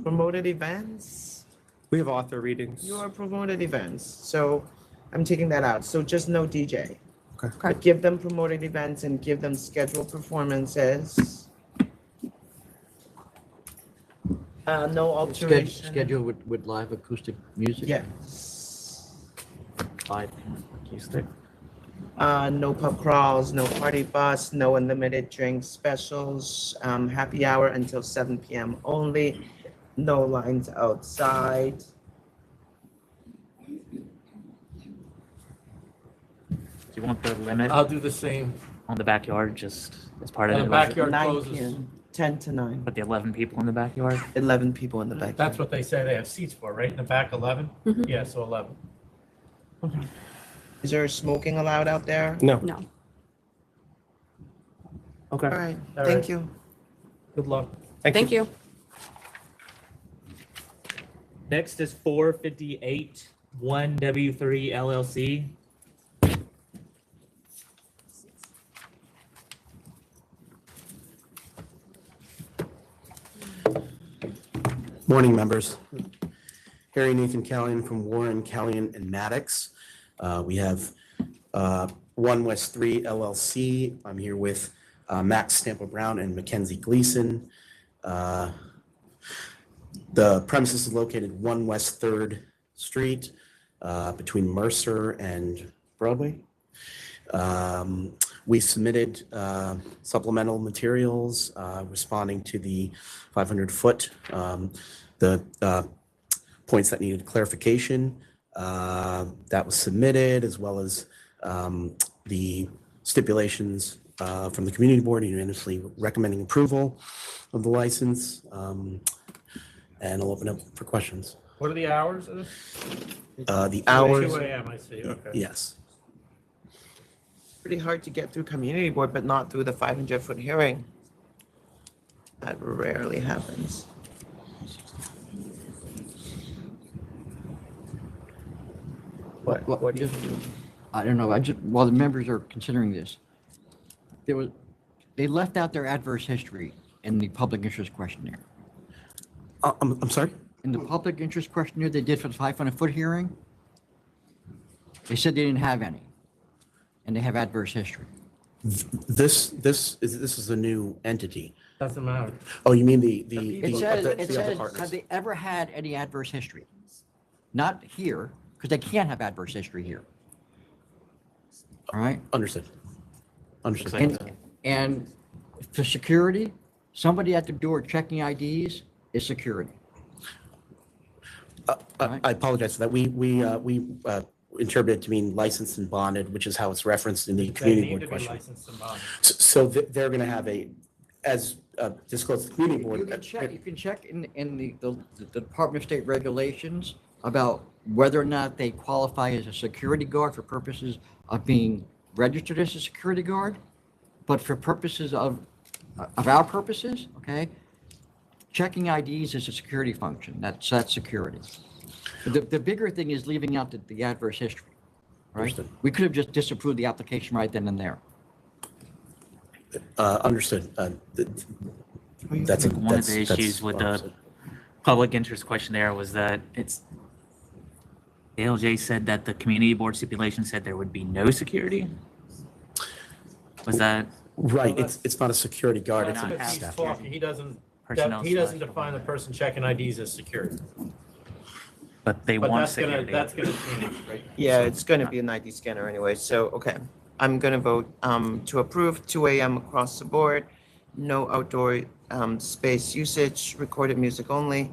Promoted events. We have author readings. You are promoted events, so I'm taking that out. So just no DJ. Okay. But give them promoted events and give them scheduled performances. No alteration. Schedule with live acoustic music? Yes. Live acoustic. No pub crawls, no party bus, no unlimited drink specials, happy hour until 7 p.m. only, no lines outside. Do you want the limit I'll do the same. on the backyard, just as part of The it? backyard 9 closes. p.m., 10 to 9, But the 11 people in the backyard? 11 people in the backyard. That's what they say they have seats for, right? In the back, 11? Mhm. Yeah, so 11. Is there smoking allowed out there? No. No. Okay. All right, All thank right. you. Good luck. Thank you. Next is 458 1W3 LLC. Morning, members. Harry Nathan Callion from Warren, Callion, and Maddox. We have 1 West 3 LLC. I'm here with Max Stamper Brown and Mackenzie Gleason. The premises is located 1 West 3rd Street between Mercer and Broadway. We submitted supplemental materials responding to the 500-foot, the points that needed clarification. That was submitted, as well as the stipulations from the community board unanimously recommending approval of the license. And I'll open up for questions. What are the hours of this? The hours. 2 a.m., I see, okay. Yes. Pretty hard to get through community board, but not through the 500-foot hearing. That rarely happens. What do you do? I don't know. While the members are considering this, they left out their adverse history in the public interest questionnaire. I'm sorry? In the public interest questionnaire they did for the 500-foot hearing, they said they didn't have any, and they have adverse history. This is a new entity. Doesn't matter. Oh, you mean the It says, other have partners? they ever had any adverse history? Not here, because they can't have adverse history here. All right? Understood. Understood. And for security, somebody at the door checking IDs is security. I apologize for that. We interpreted to mean licensed and bonded, which is how it's referenced in the They community need board to be question. licensed and bonded. So they're going to have as disclosed to the community board. You can check in the Department of State regulations about whether or not they qualify as a security guard for purposes of being registered as a security guard. But for purposes of our purposes, okay, checking IDs is a security function. That's security. The bigger thing is leaving out the adverse history, right? Understood. We could have just disapproved the application right then and there. Understood. That's One of the issues with the public interest questionnaire was that ALJ said that the community board stipulation said there would be no security. Was that? Right. It's not a security guard. It's Why not a have staff. Talking, he doesn't Personnel define the person checking IDs as security. But they But want that's gonna security. change, right? Yeah, it's going to be an ID scanner anyway, so, okay. I'm going to vote to approve 2 a.m. across the board, no outdoor space usage, recorded music only,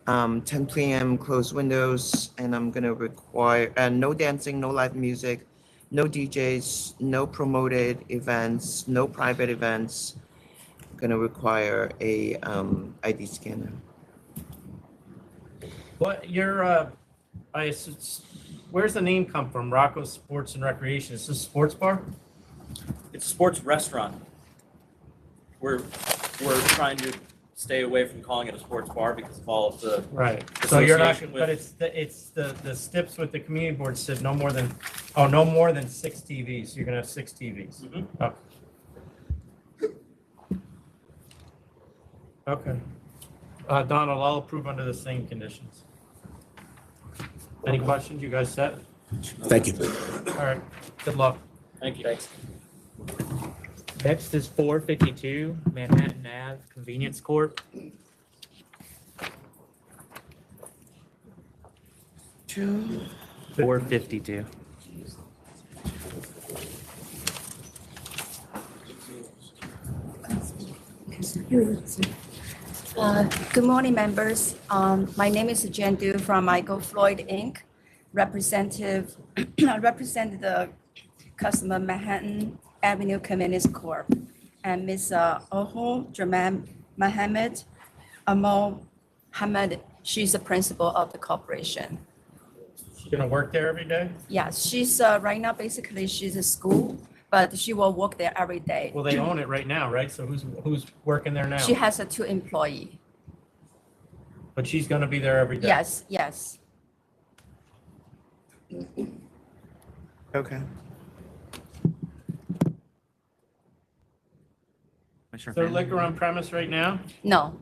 10 p.m. closed windows, and I'm going to require, no dancing, no live music, no DJs, no promoted events, no private events. I'm going to require a ID scanner. What, where's the name come from? Rocco Sports and Recreation. Is this a sports bar? It's a sports restaurant. We're trying to stay away from calling it a sports bar because of all of the So you're not, association but with- it's the steps with the community board said no more than 6 TVs. You're gonna have 6 TVs. Mhm. Okay. Donald, I'll approve under the same conditions. Any questions? You guys set? Thank you. All right. Good luck. Thank you. Thanks. Next is 452 Manhattan Ave Convenience Corp. Two. 452. Good morning, members. My name is Jen Du from Michael Floyd Inc. Representative, I represent the customer Manhattan Avenue Convenience Corp. And Ms. Ohun Jamal Mohammed Amal Hamad, she's the principal of the corporation. She's gonna work there every day? Yeah, she's right now, basically, she's a school, but she will work there every day. Well, they own it right now, right? So who's working there now? She has a 2 employee. But she's gonna be there every day? Yes, yes. Okay. Is there liquor on premise right now? No.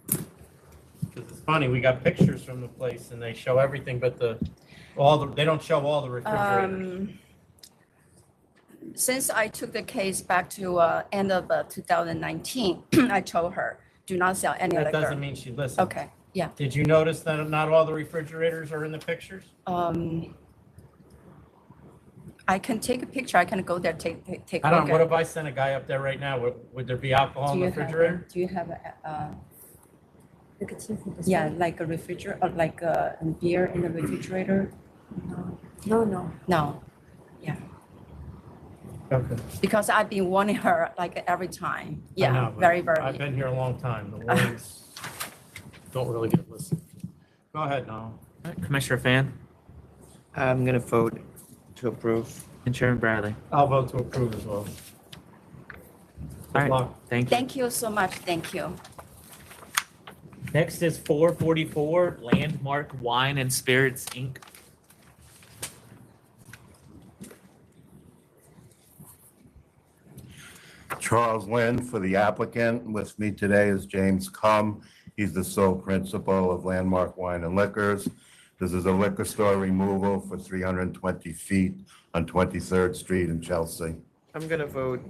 'Cause it's funny, we got pictures from the place and they show everything but they don't show all the refrigerators. Since I took the case back to end of 2019, I told her, do not sell any That liquor. doesn't mean she listens. Okay, yeah. Did you notice that not all the refrigerators are in the pictures? I can take a picture, I can go there, take a I look don't, what at. if I sent a guy up there right now? Would there be alcohol in the refrigerator? Do you have yeah, like a refrigerator, or like a beer in the refrigerator? No. No, yeah. Okay. Because I've been warning her like every time. I Yeah, know, but very, very. I've been here a long time. The warnings don't really get listened. Go ahead, Noel. Commissioner Fan I'm gonna vote to approve. and Chairman Bradley. I'll vote to approve as well. All right, luck. thank you. Thank you so much, thank you. Next is 444 Landmark Wine and Spirits, Inc. Charles Lynn for the applicant. With me today is James Cum. He's the sole principal of Landmark Wine and Liquors. This is a liquor store removal for 320 feet on 23rd Street in Chelsea. I'm gonna vote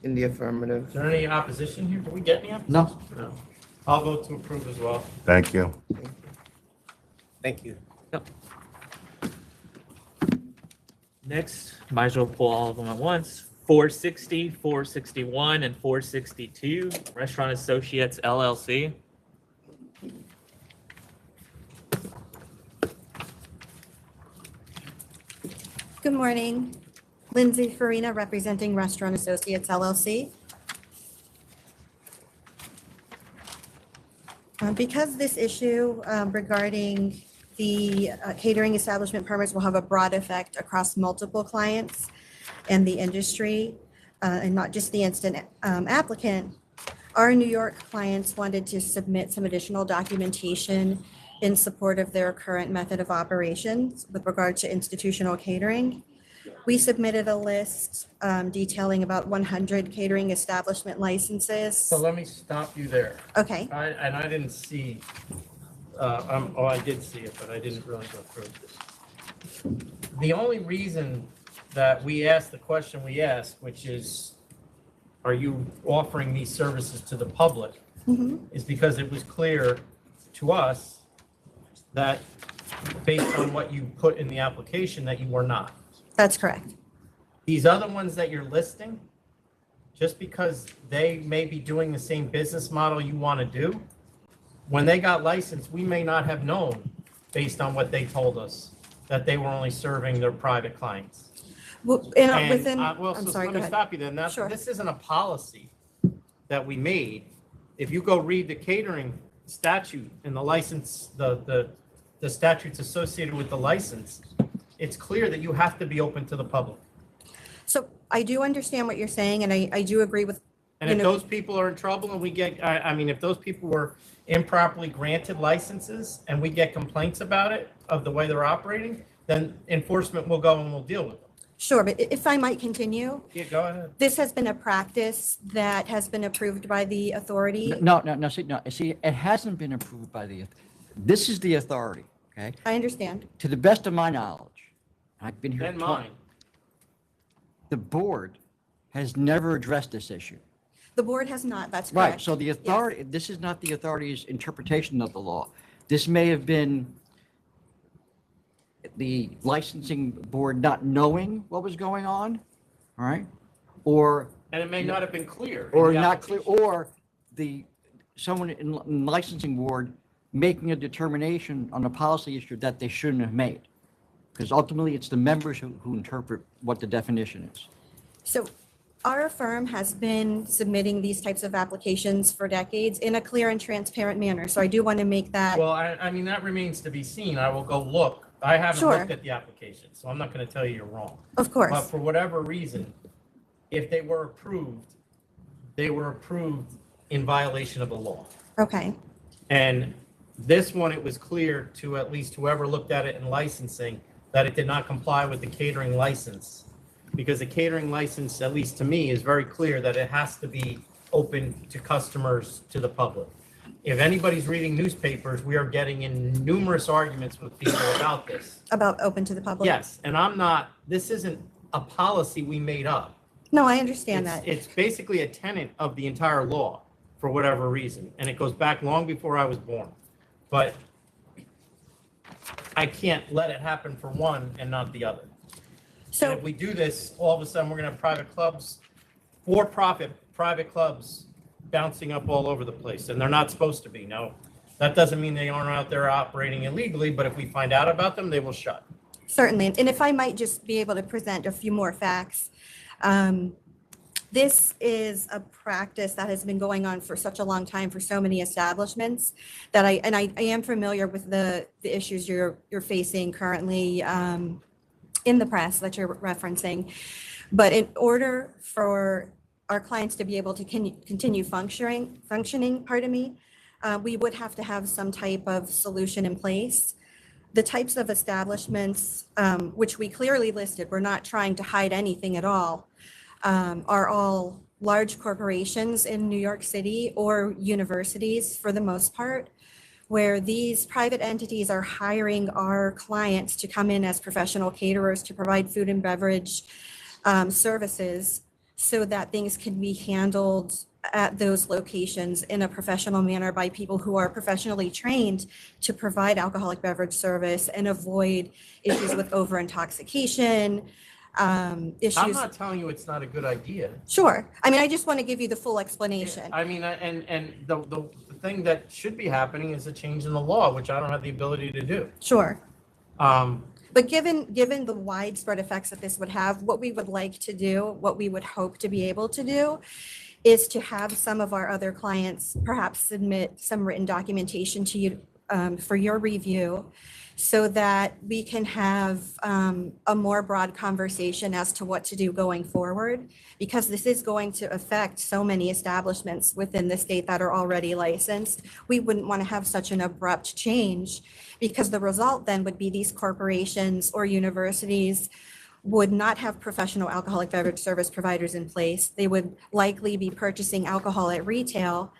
in the affirmative. Is there any opposition here? Did we get any opposition? No. No. I'll vote to approve as well. Thank you. Thank you. Next, might as well pull all of them at once. 460, 461, and 462 Restaurant Associates LLC. Good morning. Lindsay Farina, representing Restaurant Associates LLC. Because this issue regarding the catering establishment permits will have a broad effect across multiple clients and the industry, and not just the instant applicant, our New York clients wanted to submit some additional documentation in support of their current method of operations with regard to institutional catering. We submitted a list detailing about 100 catering establishment licenses. So let me stop you there. Okay. I didn't see, I did see it, but I didn't really go through this. The only reason that we asked the question we asked, which is, are you offering these services to the public? Is because it was clear to us that based on what you put in the application that you were not. That's correct. These other ones that you're listing, just because they may be doing the same business model you want to do, when they got licensed, we may not have known, based on what they told us, that they were only serving their private clients. Well, within, Well, I'm so sorry, let go me ahead. stop you then. Sure. This isn't a policy that we made. If you go read the catering statute and the license, the statutes associated with the license, it's clear that you have to be open to the public. So I do understand what you're saying, and I do agree with, And you if know, those people are in trouble and we get, I mean, if those people were improperly granted licenses and we get complaints about it, of the way they're operating, then enforcement will go and we'll deal with them. sure, but if I might continue, Yeah, go ahead. this has been a practice that has been approved by the authority. No, see, it hasn't been approved by this is the authority, okay? I understand. To the best of my knowledge, I've been here. And mine. The board has never addressed this issue. The board has not, that's correct. Right, so the authority, this is not the authority's interpretation of the law. This may have been the licensing board not knowing what was going on, all right? Or. And it may not have been clear. Or not clear, or someone in the licensing board making a determination on a policy issue that they shouldn't have made. Because ultimately, it's the members who interpret what the definition is. So our firm has been submitting these types of applications for decades in a clear and transparent manner. So I do want to make that. Well, I mean, that remains to be seen. I will go look. I haven't Sure. looked at the application, so I'm not going to tell you you're wrong. Of course. But for whatever reason, if they were approved in violation of the law. Okay. And this one, it was clear to at least whoever looked at it in licensing that it did not comply with the catering license. Because the catering license, at least to me, is very clear that it has to be open to customers, to the public. If anybody's reading newspapers, we are getting in numerous arguments with people about this. About open to the public? Yes, and this isn't a policy we made up. No, I understand that. It's basically a tenet of the entire law for whatever reason, and it goes back long before I was born. But I can't let it happen for one and not the other. So And if we do this, all of a sudden, we're gonna have private clubs, for-profit private clubs bouncing up all over the place, and they're not supposed to be. Now, that doesn't mean they aren't out there operating illegally, but if we find out about them, they will shut. Certainly. And if I might just be able to present a few more facts. This is a practice that has been going on for such a long time for so many establishments that I am familiar with the issues you're facing currently in the press that you're referencing. But in order for our clients to be able to continue functioning, we would have to have some type of solution in place. The types of establishments, which we clearly listed, we're not trying to hide anything at all, are all large corporations in New York City or universities for the most part, where these private entities are hiring our clients to come in as professional caterers to provide food and beverage services so that things can be handled at those locations in a professional manner by people who are professionally trained to provide alcoholic beverage service and avoid issues with over intoxication, issues. I'm not telling you it's not a good idea. Sure. I mean, I just want to give you the full explanation. I mean, and the thing that should be happening is a change in the law, which I don't have the ability to do. Sure. But given the widespread effects that this would have, what we would like to do, what we would hope to be able to do, is to have some of our other clients perhaps submit some written documentation to you for your review, so that we can have a more broad conversation as to what to do going forward, because this is going to affect so many establishments within the state that are already licensed. We wouldn't want to have such an abrupt change, because the result then would be these corporations or universities would not have professional alcoholic beverage service providers in place. They would likely be purchasing alcohol at retail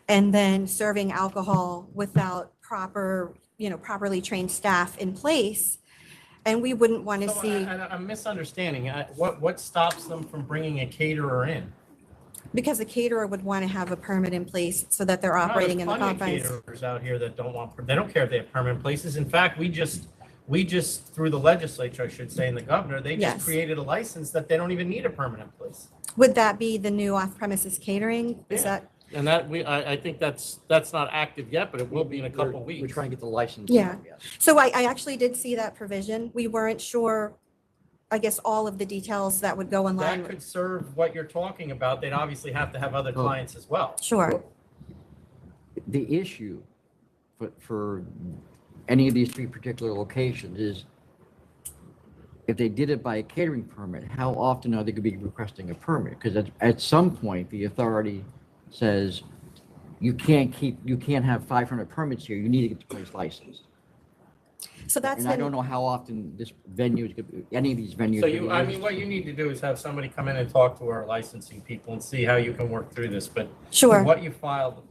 and then serving alcohol without properly trained staff in place. And we wouldn't want to So see. I'm misunderstanding. What stops them from bringing a caterer in? Because a caterer would want to have a permit in place so that they're operating in the There's plenty confines. of caterers out here that they don't care if they have permanent places. In fact, we just, through the legislature, I should say, and the governor, they just Yes. created a license that they don't even need a permanent place. Would that be the new off-premises catering? Is Yeah. that? And I think that's not active yet, but it will be in a couple of weeks. We're trying to get the license. Yeah. So I actually did see that provision. We weren't sure, I guess, all of the details that would go in line. That could serve what you're talking about. They'd obviously have to have other Oh. clients as well. Sure. The issue for any of these three particular locations is, if they did it by a catering permit, how often are they going to be requesting a permit? Because at some point, the authority says, you can't have 500 permits here, you need to get the place licensed. So that's. And I don't know how often this venue is, any of these venues. So are gonna use. what you need to do is have somebody come in and talk to our licensing people and see how you can work through this, but Sure. what you filed,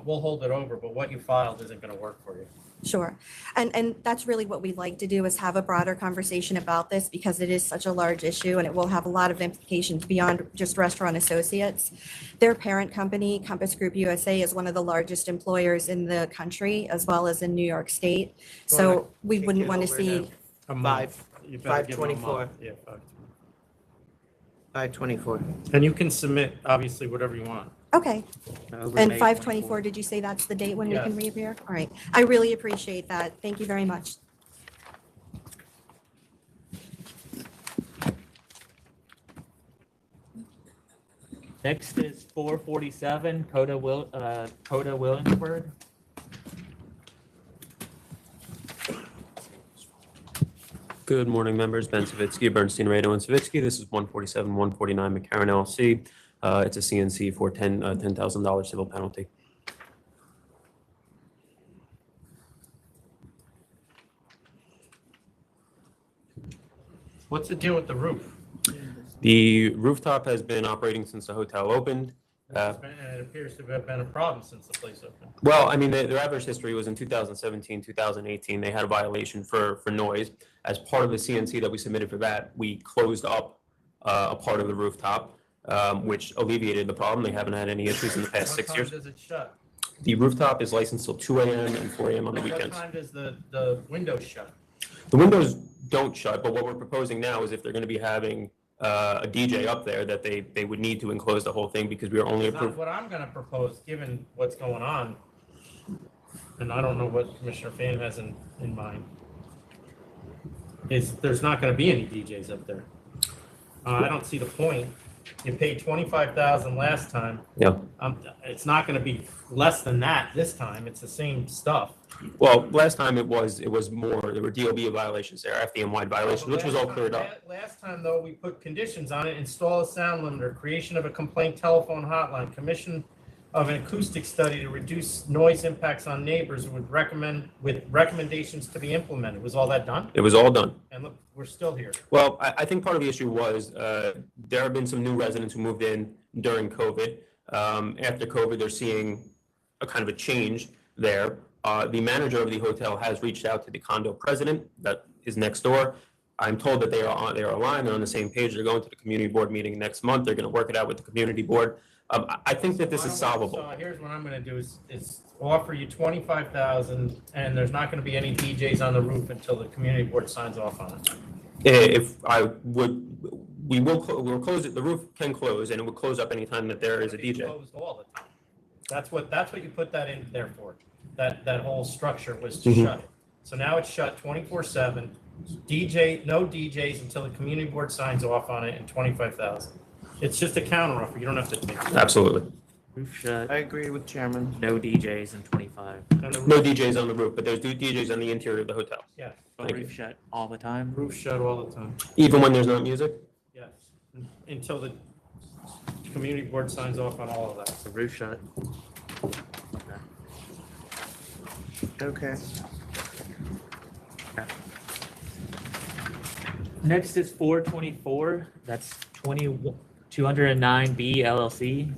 we'll hold it over, but what you filed isn't gonna work for you. Sure. And that's really what we'd like to do, is have a broader conversation about this, because it is such a large issue and it will have a lot of implications beyond just Restaurant Associates. Their parent company, Compass Group USA, is one of the largest employers in the country, as well as in New York State. So we wouldn't want to see. A month. You better give them a 524. month. Yeah, 524. and you can submit, obviously, whatever you want. Okay. Over And May 5/24, did you say that's the date when we can Yes. reappear? All right. I really appreciate that. Thank you very much. Next is 447, KOTO Williamsburg. Good morning, members. Ben Savitsky, Bernstein, Rado, and Savitsky. This is 147, 149 McCarren LLC. It's a CNC for $10,000 civil penalty. What's the deal with the roof? The rooftop has been operating since the hotel opened. It appears to have been a problem since the place opened. Well, I mean, their adverse history was in 2017, 2018. They had a violation for noise. As part of the CNC that we submitted for that, we closed up a part of the rooftop, which alleviated the problem. They haven't had any issues in the past 6 years. What time does it shut? The rooftop is licensed till 2 a.m. and 4 a.m. on the weekends. What time does the windows shut? The windows don't shut, but what we're proposing now is if they're going to be having a DJ up there, that they would need to enclose the whole thing because we are only That's not approved. what I'm gonna propose, given what's going on. And I don't know what Commissioner Fan has in mind. Is there's not gonna be any DJs up there. I don't see the point. You paid $25,000 last time. Yeah. It's not gonna be less than that this time. It's the same stuff. Well, last time it was more, there were DOB violations there, FDM-wide violations, which was all cleared up. Last time, though, we put conditions on it: install a sound limiter, creation of a complaint telephone hotline, commission of an acoustic study to reduce noise impacts on neighbors with recommendations to be implemented. Was all that done? It was all done. And look, we're still here. Well, I think part of the issue was there have been some new residents who moved in during COVID. After COVID, they're seeing a kind of a change there. The manager of the hotel has reached out to the condo president that is next door. I'm told that they are aligned, they're on the same page. They're going to the community board meeting next month. They're going to work it out with the community board. I think that this is solvable. So here's what I'm gonna do is offer you $25,000, and there's not gonna be any DJs on the roof until the community board signs off on it. We'll close it. The roof can close, and it would close up anytime that there is a DJ. Closed all the time. That's what you put that in there for. That whole structure was to Mhm. shut it. So now it's shut 24/7. No DJs until the community board signs off on it, and $25,000. It's just a counteroffer. You don't have to take it. Absolutely. Roof shut. I agree with Chairman. No DJs and 25. No DJs on the roof, but there's DJs on the interior of the hotel. Yeah. But roof shut all the time. Roof shut all the time. Even when there's not music? Yes. Until the community board signs off on all of that. The roof shut. Okay. Next is 424. That's 209B LLC.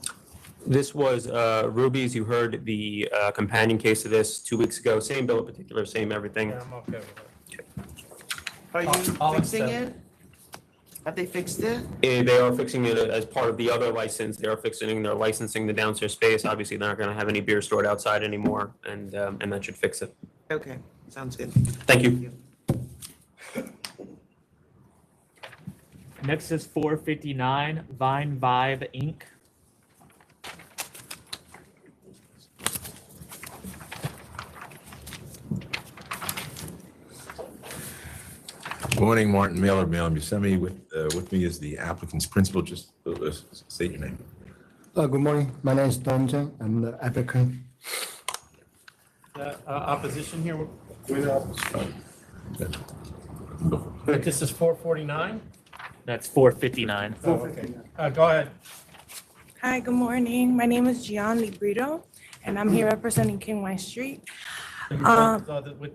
This was Ruby's. You heard the companion case of this 2 weeks ago. Same bill of particulars, same everything. Yeah, I'm okay with that. Are you I'll fixing accept it? Have they fixed it? They are fixing it as part of the other license. They're licensing the downstairs space. Obviously, they're not going to have any beer stored outside anymore, and that should fix it. Okay, sounds good. Thank you. Next is 459 Vine Vibe Inc. Morning, Martin Miller, Mail Buscemi. With me is the applicant's principal. Just state your name. Good morning. My name is Don Zhang. I'm the applicant. Opposition here? But this is 449? That's 459. Oh, okay. Go ahead. Hi, good morning. My name is Gian Librito, and I'm here representing King White Street. With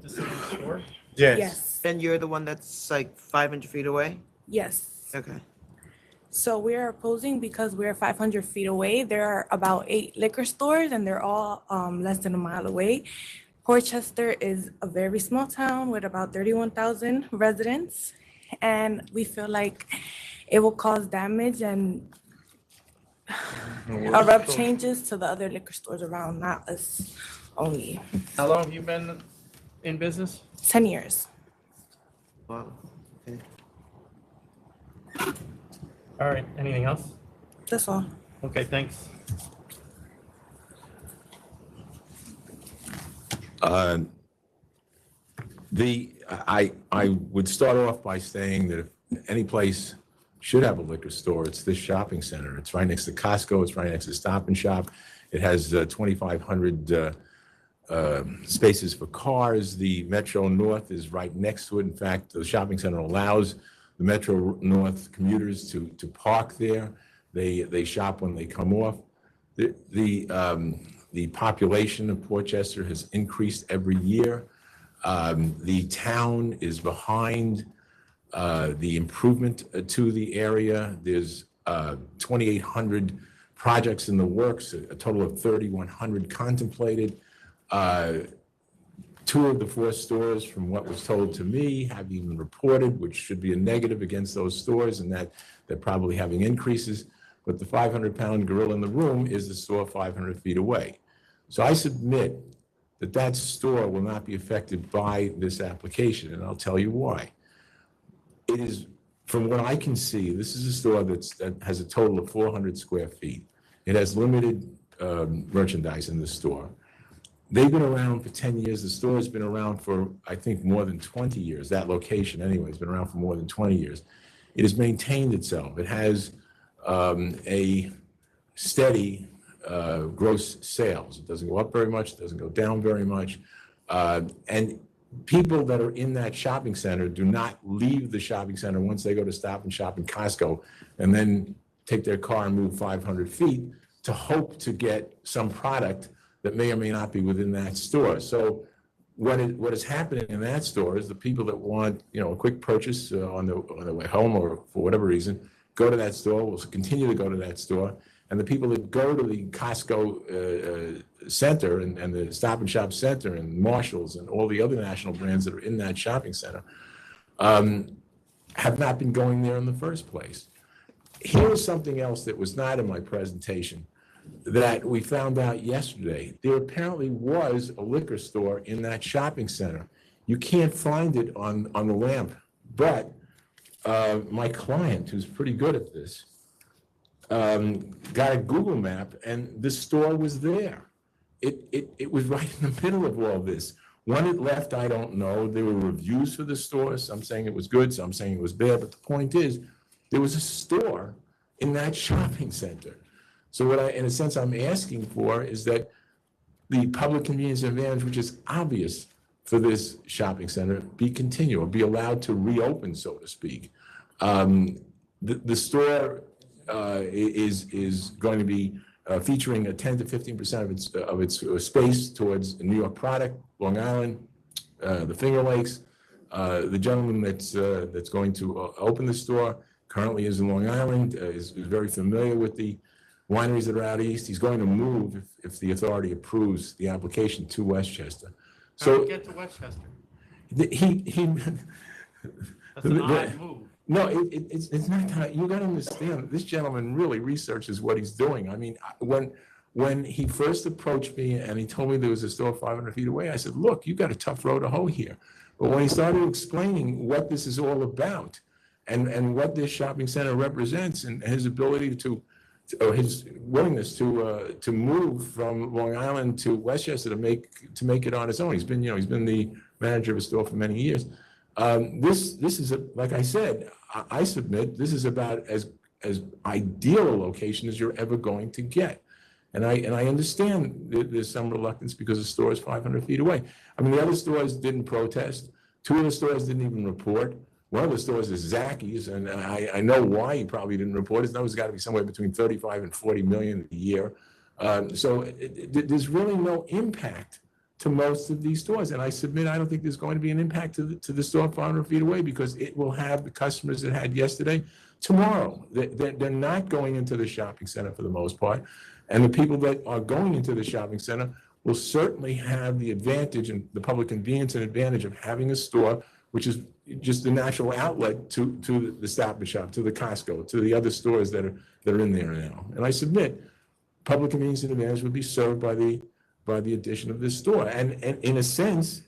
the same store? Yes. And you're the one that's like 500 feet away? Yes. Okay. So we're opposing because we're 500 feet away. There are about 8 liquor stores, and they're all less than a mile away. Portchester is a very small town with about 31,000 residents, and we feel like it will cause damage and abrupt changes to the other liquor stores around, not us only. How long have you been in business? 10 years. Wow. Okay. All right, anything else? That's all. Okay, thanks. I would start off by saying that if any place should have a liquor store, it's this shopping center. It's right next to Costco, it's right next to Stop and Shop. It has 2,500 spaces for cars. The Metro North is right next to it. In fact, the shopping center allows the Metro North commuters to park there. They shop when they come off. The population of Portchester has increased every year. The town is behind the improvement to the area. There's 2,800 projects in the works, a total of 3,100 contemplated. 2 of the 4 stores, from what was told to me, have even reported, which should be a negative against those stores, and that they're probably having increases. But the 500-pound gorilla in the room is the store 500 feet away. So I submit that that store will not be affected by this application, and I'll tell you why. It is, from what I can see, this is a store that has a total of 400 square feet. It has limited merchandise in the store. They've been around for 10 years. The store has been around for, I think, more than 20 years. That location, anyway, has been around for more than 20 years. It has maintained itself. It has a steady gross sales. It doesn't go up very much. It doesn't go down very much. And people that are in that shopping center do not leave the shopping center once they go to Stop and Shop in Costco and then take their car and move 500 feet to hope to get some product that may or may not be within that store. So what is happening in that store is the people that want, a quick purchase on the way home or for whatever reason, go to that store, will continue to go to that store. And the people that go to the Costco center and the Stop and Shop center and Marshalls and all the other national brands that are in that shopping center have not been going there in the first place. Here's something else that was not in my presentation that we found out yesterday. There apparently was a liquor store in that shopping center. You can't find it on the lamp, but my client, who's pretty good at this, got a Google map and the store was there. It was right in the middle of all this. When it left, I don't know. There were reviews for the store. Some saying it was good, some saying it was bad. But the point is, there was a store in that shopping center. So what in a sense, I'm asking for is that the public convenience advantage, which is obvious for this shopping center, be continued, or be allowed to reopen, so to speak. The store is going to be featuring a 10 to 15% of its space towards New York product, Long Island, the Finger Lakes. The gentleman that's going to open the store currently is in Long Island, is very familiar with the wineries that are out east. He's going to move if the authority approves the application to Westchester. So get to Westchester. That's an odd move. No, it's not that. You got to understand, this gentleman really researches what he's doing. I mean, when he first approached me and he told me there was a store 500 feet away, I said, look, you got a tough road to hoe here. But when he started explaining what this is all about and what this shopping center represents and his ability or his willingness to move from Long Island to Westchester to make it on his own. He's been the manager of a store for many years. This is like I said, I submit this is about as ideal a location as you're ever going to get. And I understand there's some reluctance because the store is 500 feet away. I mean, the other stores didn't protest. 2 of the stores didn't even report. One of the stores is Zacky's, and I know why he probably didn't report. His number's got to be somewhere between 35 and 40 million a year. So there's really no impact to most of these stores. And I submit I don't think there's going to be an impact to the store 500 feet away because it will have the customers it had yesterday tomorrow. They're not going into the shopping center for the most part. And the people that are going into the shopping center will certainly have the advantage and the public convenience and advantage of having a store which is just the natural outlet to the Stop and Shop, to the Costco, to the other stores that are in there now. And I submit public convenience and advantage would be served by the addition of this store. And in a sense,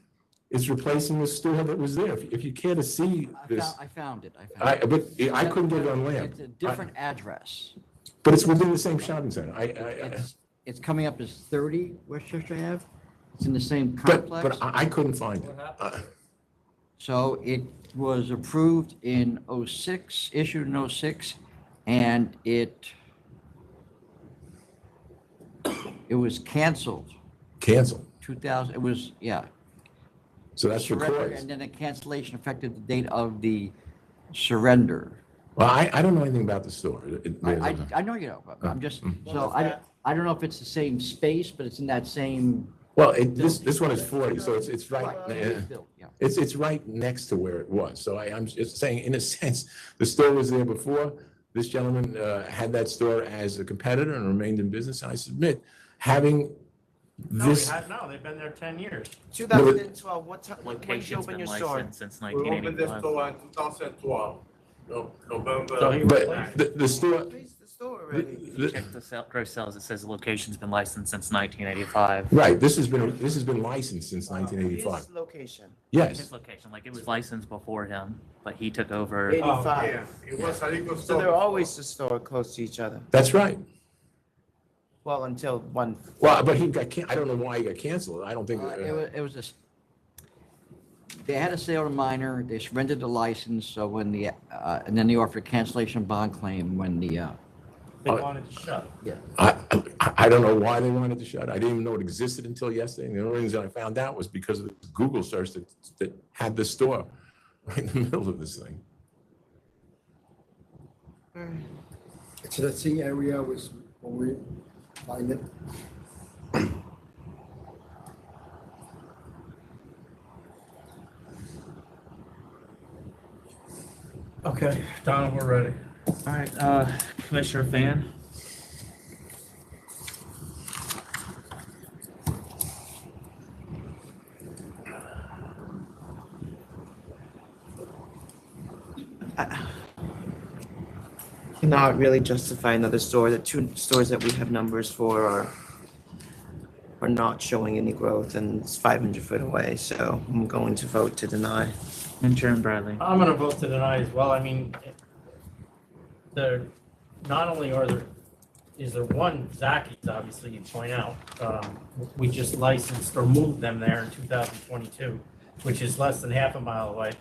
it's replacing the store that was there. If you care to see this. I found it. But I couldn't get it on lamp. It's a different address. But it's within the same shopping center. It's coming up as 30 Westchester Ave. It's in the same But, complex? but I couldn't find it. So it was approved in '06, issued in '06, and it was canceled. Canceled. 2000, it was, yeah. So that's Surrender, recorded. and then the cancellation affected the date of the surrender. Well, I don't know anything about the store. I know you know, but I'm just, so I don't know if it's the same space, but it's in that same. Well, this one is 40, so it's right, Yeah. it's right next to where it was. So I'm just saying, in a sense, the store was there before. This gentleman had that store as a competitor and remained in business. And I submit, having this. No, they've been there 10 years. 2012, what time, when did you Location's open been your store? licensed since We opened this 1985. store in 2012, November. So he But the store, The store already. Check the gross sales, it says the location's been licensed since 1985. right, this has been licensed since 1985. His location. Yes. His location, like it was licensed before him, but he took over. 85. It was a liquor So store. they're always the store close to each other. That's right. Well, until one. Well, but he got, I don't know why he got canceled. I don't think. It was this, they had a sale to minor, they surrendered the license, so when the, and then they offered a cancellation bond claim when the, They wanted to shut. yeah. I don't know why they wanted to shut. I didn't even know it existed until yesterday. And the only reason I found out was because of the Google search that had the store right in the middle of this thing. So that same area was when we find it. Okay, Donald, we're ready. All right, Commissioner Fan. Cannot really justify another store. The two stores that we have numbers for are not showing any growth, and it's 500 foot away, so I'm going to vote to deny. Intern Bradley. I'm gonna vote to deny as well. I mean, not only is there one Zacky's, obviously, you point out, we just licensed or moved them there in 2022, which is less than half a mile away.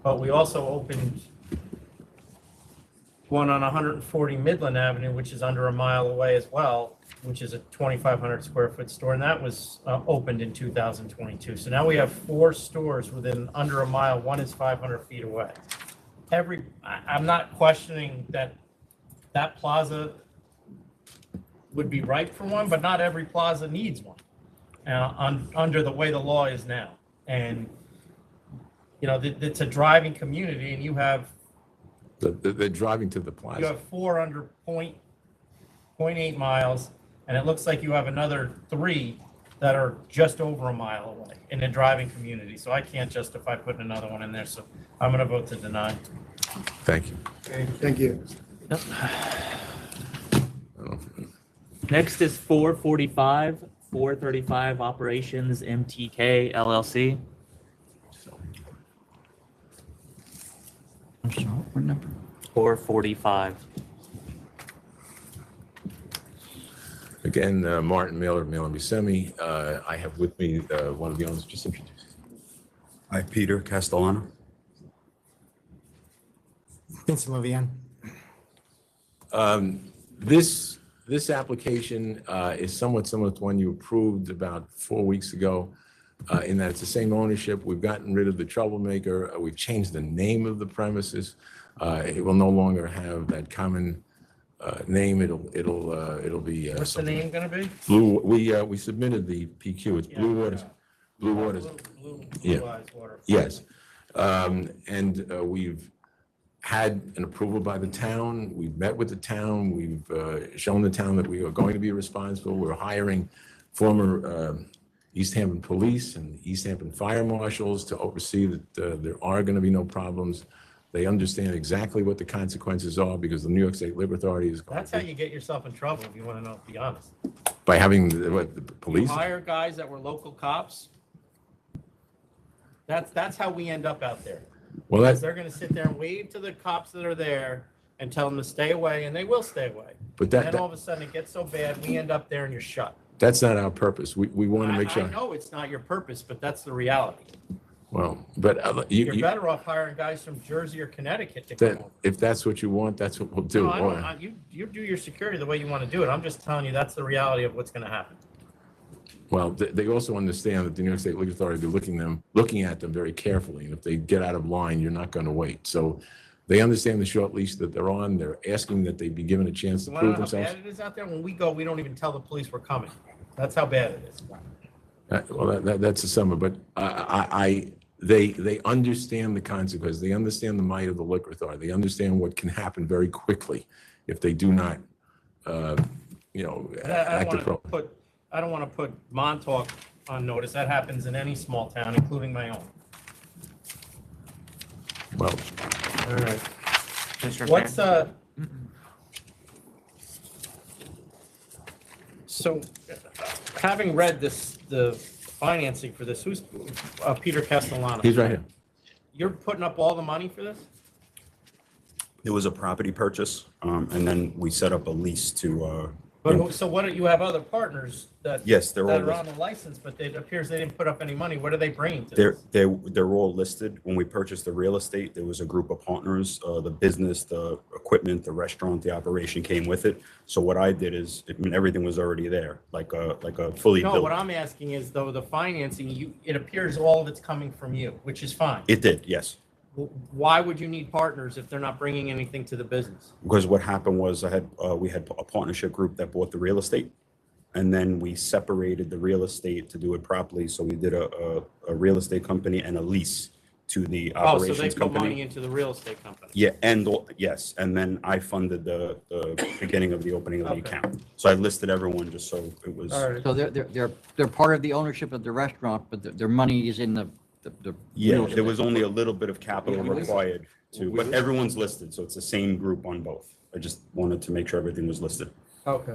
But we also opened one on 140 Midland Avenue, which is under a mile away as well, which is a 2,500 square foot store, and that was opened in 2022. So now we have 4 stores within under a mile. One is 500 feet away. I'm not questioning that plaza would be right for one, but not every plaza needs one under the way the law is now. And, you know, it's a driving community, and you have They're driving to the You plaza. have 4 under 0.8 miles, and it looks like you have another 3 that are just over a mile away in a driving community. So I can't justify putting another one in there, so I'm gonna vote to deny. Thank you. Okay, thank you. Yep. Next is 435 Operations MTK LLC. I'm sorry, what number? 445. Again, Martin Miller, Miller Buscemi. I have with me one of the owners. Just introduce. Hi, Peter Castellano. Vince Movian. This application is somewhat similar to one you approved about 4 weeks ago, in that it's the same ownership. We've gotten rid of the troublemaker. We've changed the name of the premises. It will no longer have that common name. It'll be. What's the name gonna be? Blue. We submitted the PQ. It's Blue Waters. Blue Waters. Yeah. Blue Eyes Water. Yes. And we've had an approval by the town. We've met with the town. We've shown the town that we are going to be responsible. We're hiring former East Hampton police and East Hampton fire marshals to oversee that there are going to be no problems. They understand exactly what the consequences are because the New York State Liquor Authority is going That's how you get yourself in trouble, if you wanna know, be honest. by having the You police. hire guys that were local cops. That's how we end up out there. Well, Because they're gonna sit there and wave to the cops that are there and tell them to stay away, and they will stay away. But that- And then all of a sudden it gets so bad, we end up there and you're shut. That's not our purpose. We want to make I sure, know it's not your purpose, but that's the reality. well, but You're better off hiring guys from Jersey or Connecticut to come over. if that's what you want, that's what we'll do. No, I don't, you do your security the way you want to do it. I'm just telling you that's the reality of what's going to happen. Well, they also understand that the New York State Liquor Authority will be looking at them very carefully, and if they get out of line, you're not going to wait. So they understand the short leash that they're on. They're asking that they be given a chance to You want prove to know how themselves. bad it is out there? When we go, we don't even tell the police we're coming. That's how bad it is. Well, that's a summer, but they understand the consequences. They understand the might of the liquor authority. They understand what can happen very quickly if they do not, act appropriately. I don't want to put Montauk on notice. That happens in any small town, including my own. Well, All right. Mr. What's, Mayor? So, having read the financing for this, who's, Peter Castellano? He's right here. You're putting up all the money for this? There was a property purchase, and then we set up a lease to, So you have other partners that? Yes, they're that all are on the license, but it appears they didn't put up any money. What are they bringing to they're, this? they're all listed. When we purchased the real estate, there was a group of partners, the business, the equipment, the restaurant, the operation came with it. So what I did is, everything was already there, like a fully No, built. what I'm asking is though, the financing, it appears all of it's coming from you, which is fine. It did, yes. Why would you need partners if they're not bringing anything to the business? Because what happened was we had a partnership group that bought the real estate. And then we separated the real estate to do it properly. So we did a real estate company and a lease to the Oh, so they operations put money company. into the real estate company? Yeah, yes, and then I funded the beginning of the opening of the Okay. account. So I listed everyone just so it was. All right. So they're part of the ownership of the restaurant, but their money is in the Yeah, real there was estate. only a little bit of capital required to, but everyone's listed, so it's the same group on both. I just wanted to make sure everything was listed. Okay.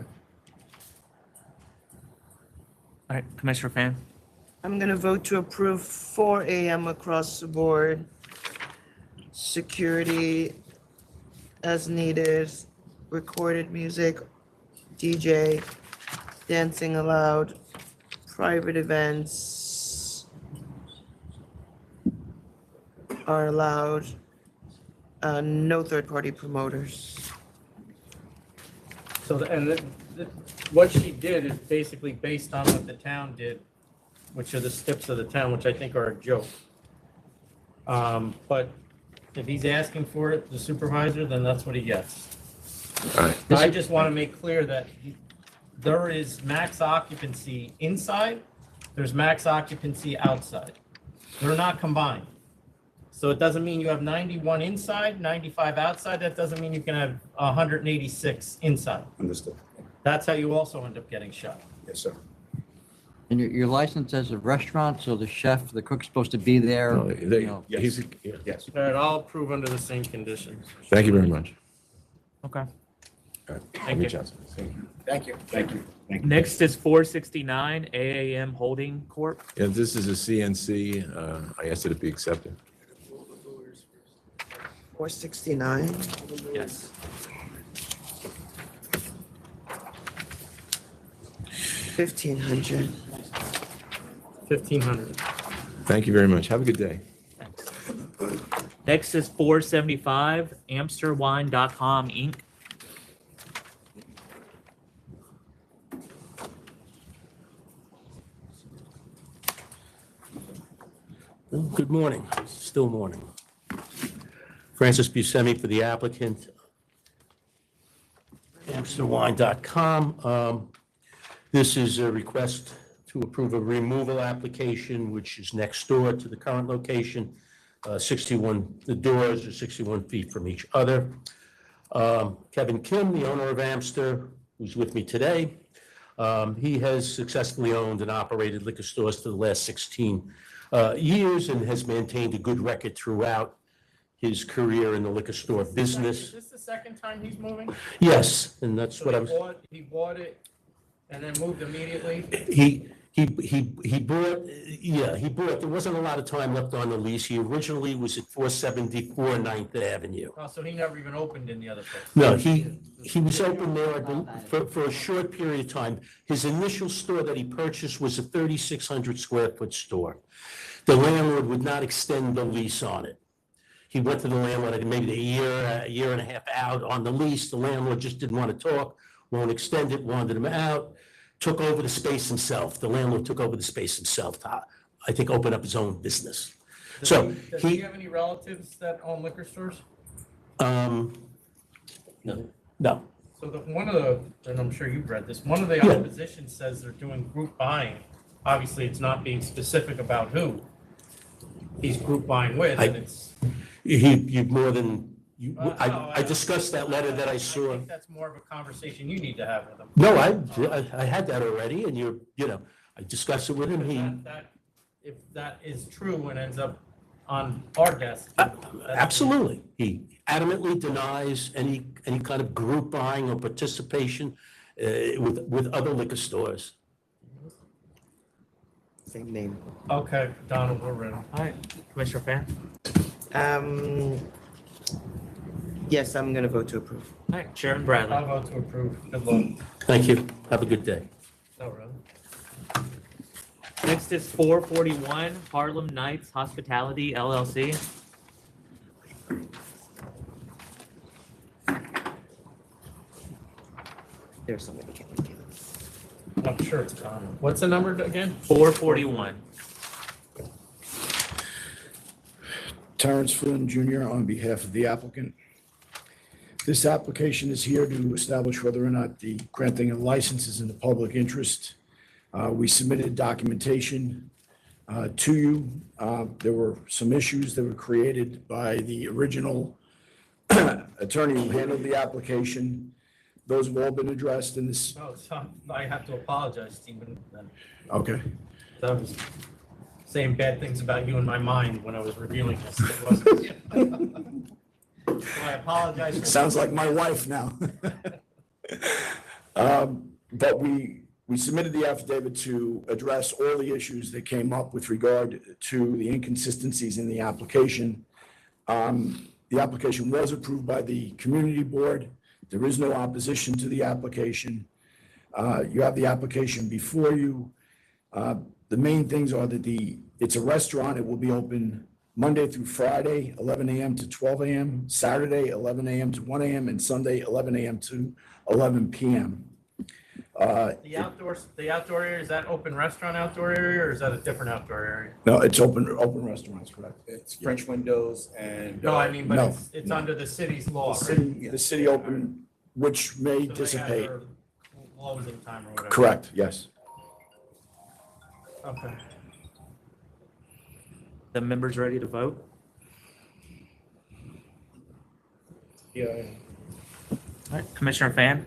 All right, Commissioner Fan? I'm gonna vote to approve 4 AM across the board. Security as needed, recorded music, DJ, dancing allowed, private events are allowed, no third-party promoters. So, what she did is basically based on what the town did, which are the steps of the town, which I think are a joke. But if he's asking for it, the supervisor, then that's what he gets. All right. I just want to make clear that there is max occupancy inside, there's max occupancy outside. They're not combined. So it doesn't mean you have 91 inside, 95 outside. That doesn't mean you can have 186 inside. Understood. That's how you also end up getting shot. Yes, sir. And you're licensed as a restaurant, so the chef, the cook's supposed to be there, No, they- you know. he's- Yes. All right, I'll approve under the same conditions. Thank you very much. Okay. All right, Thank I'll reach you. out to you. Thank you. Thank you. Next is 469 AAM Holding Corp. Yeah, this is a CNC. I asked it to be accepted. 469. Yes. 1,500. 1,500. Thank you very much. Have a good day. Next is 475 AmsterWine.com Inc. Good morning, still morning. Francis Buscemi for the applicant. AmsterWine.com. This is a request to approve a removal application, which is next door to the current location. 61, the doors are 61 feet from each other. Kevin Kim, the owner of Amster, who's with me today. He has successfully owned and operated liquor stores for the last 16 years and has maintained a good record throughout his career in the liquor store business. Is this the second time he's moving? Yes, and that's So what I was. he bought it and then moved immediately? He bought, there wasn't a lot of time left on the lease. He originally was at 474 9th Avenue. Oh, so he never even opened in the other place? No, he was open there for a short period of time. His initial store that he purchased was a 3,600 square foot store. The landlord would not extend the lease on it. He went to the landlord maybe a year and a half out on the lease. The landlord just didn't want to talk, won't extend it, wanted him out, took over the space himself. The landlord took over the space himself to, I think, open up his own business. Does he have any relatives that own liquor stores? No. So one of the, and I'm sure you've read this, one of the opposition says they're doing group buying. Obviously, it's not being specific about who he's group buying with, and it's. You more than, I discussed that letter that I saw. I think that's more of a conversation you need to have with him. No, I had that already, and I discussed it with him. If that is true and ends up on our desk. Absolutely. He adamantly denies any kind of group buying or participation with other liquor stores. Same name. Okay, Donald, we're ready. All right, Commissioner Fan? Yes, I'm gonna vote to approve. All right, Chairman Bradley. I'll vote to approve. Good luck. Thank you. Have a good day. No, really. Next is 441 Harlem Nights Hospitality LLC. There's somebody. I'm sure it's Donald. What's the number again? 441. Terrence Flynn Jr. on behalf of the applicant. This application is here to establish whether or not the granting of license is in the public interest. We submitted documentation to you. There were some issues that were created by the original attorney who handled the application. Those have all been addressed in this. No, I have to apologize, Stephen. Okay. I was saying bad things about you in my mind when I was reviewing this. It wasn't. So I apologize. Sounds like my wife now. But we submitted the affidavit to address all the issues that came up with regard to the inconsistencies in the application. The application was approved by the community board. There is no opposition to the application. You have the application before you. The main things are that it's a restaurant. It will be open Monday through Friday, 11 a.m. to 12 a.m., Saturday, 11 a.m. to 1 a.m., and Sunday, 11 a.m. to 11 p.m. The outdoor area, is that open restaurant outdoor area, or is that a different outdoor area? No, it's open restaurants, correct? It's French windows and. No, I mean, but No. it's under the city's law, The city open, which may So they got dissipate. their closing time or whatever. Correct, yes. Okay. The members ready to vote? Yeah. All right, Commissioner Fan?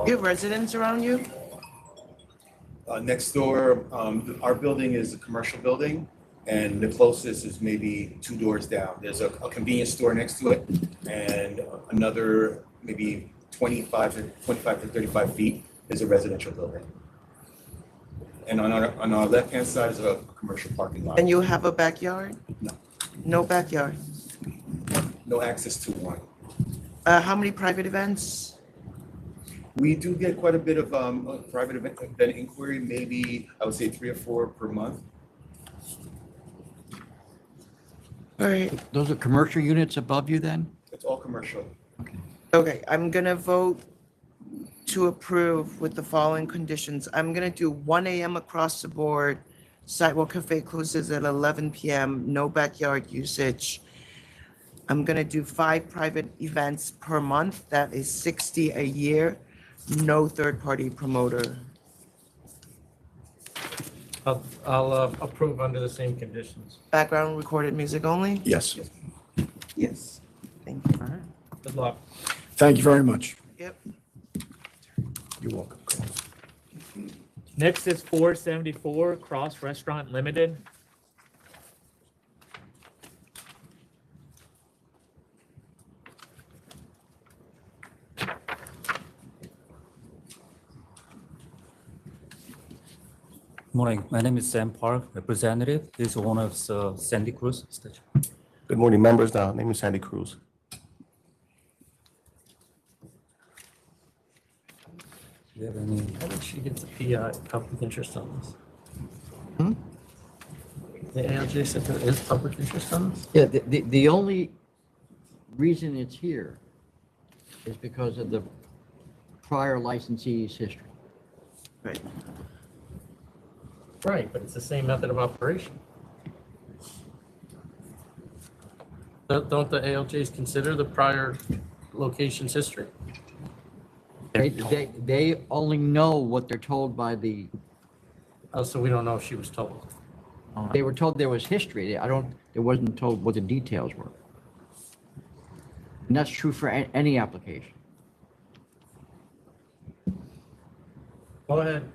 You have residents around you? Next door, our building is a commercial building, and the closest is maybe 2 doors down. There's a convenience store next to it, and another maybe 25 to 35 feet is a residential building. And on our left-hand side is a commercial parking lot. And you have a backyard? No. No backyard? No access to one. How many private events? We do get quite a bit of private event inquiry, maybe I would say 3 or 4 per month. All right. Those are commercial units above you then? It's all commercial. Okay, I'm gonna vote to approve with the following conditions. I'm gonna do 1 a.m. across the board. Sidewalk Cafe closes at 11 p.m., no backyard usage. I'm gonna do 5 private events per month. That is 60 a year. No third-party promoter. I'll approve under the same conditions. Background recorded music only? Yes. Yes. Thank you. Good luck. Thank you very much. Yep. You're welcome. Next is 474 Cross Restaurant Limited. Morning. My name is Sam Park, representative. This is one of Sandy Cruz station. Good morning, members. The name is Sandy Cruz. Do you have any? How did she get the PI, public interest on this? The ALJ said there is public interest on this? Yeah, the only reason it's here is because of the prior licensee's history. Right. Right, but it's the same method of operation. Don't the ALJs consider the prior location's history? They only know what they're told by the. Oh, so we don't know if she was told. They were told there was history. They wasn't told what the details were. And that's true for any application. Go ahead.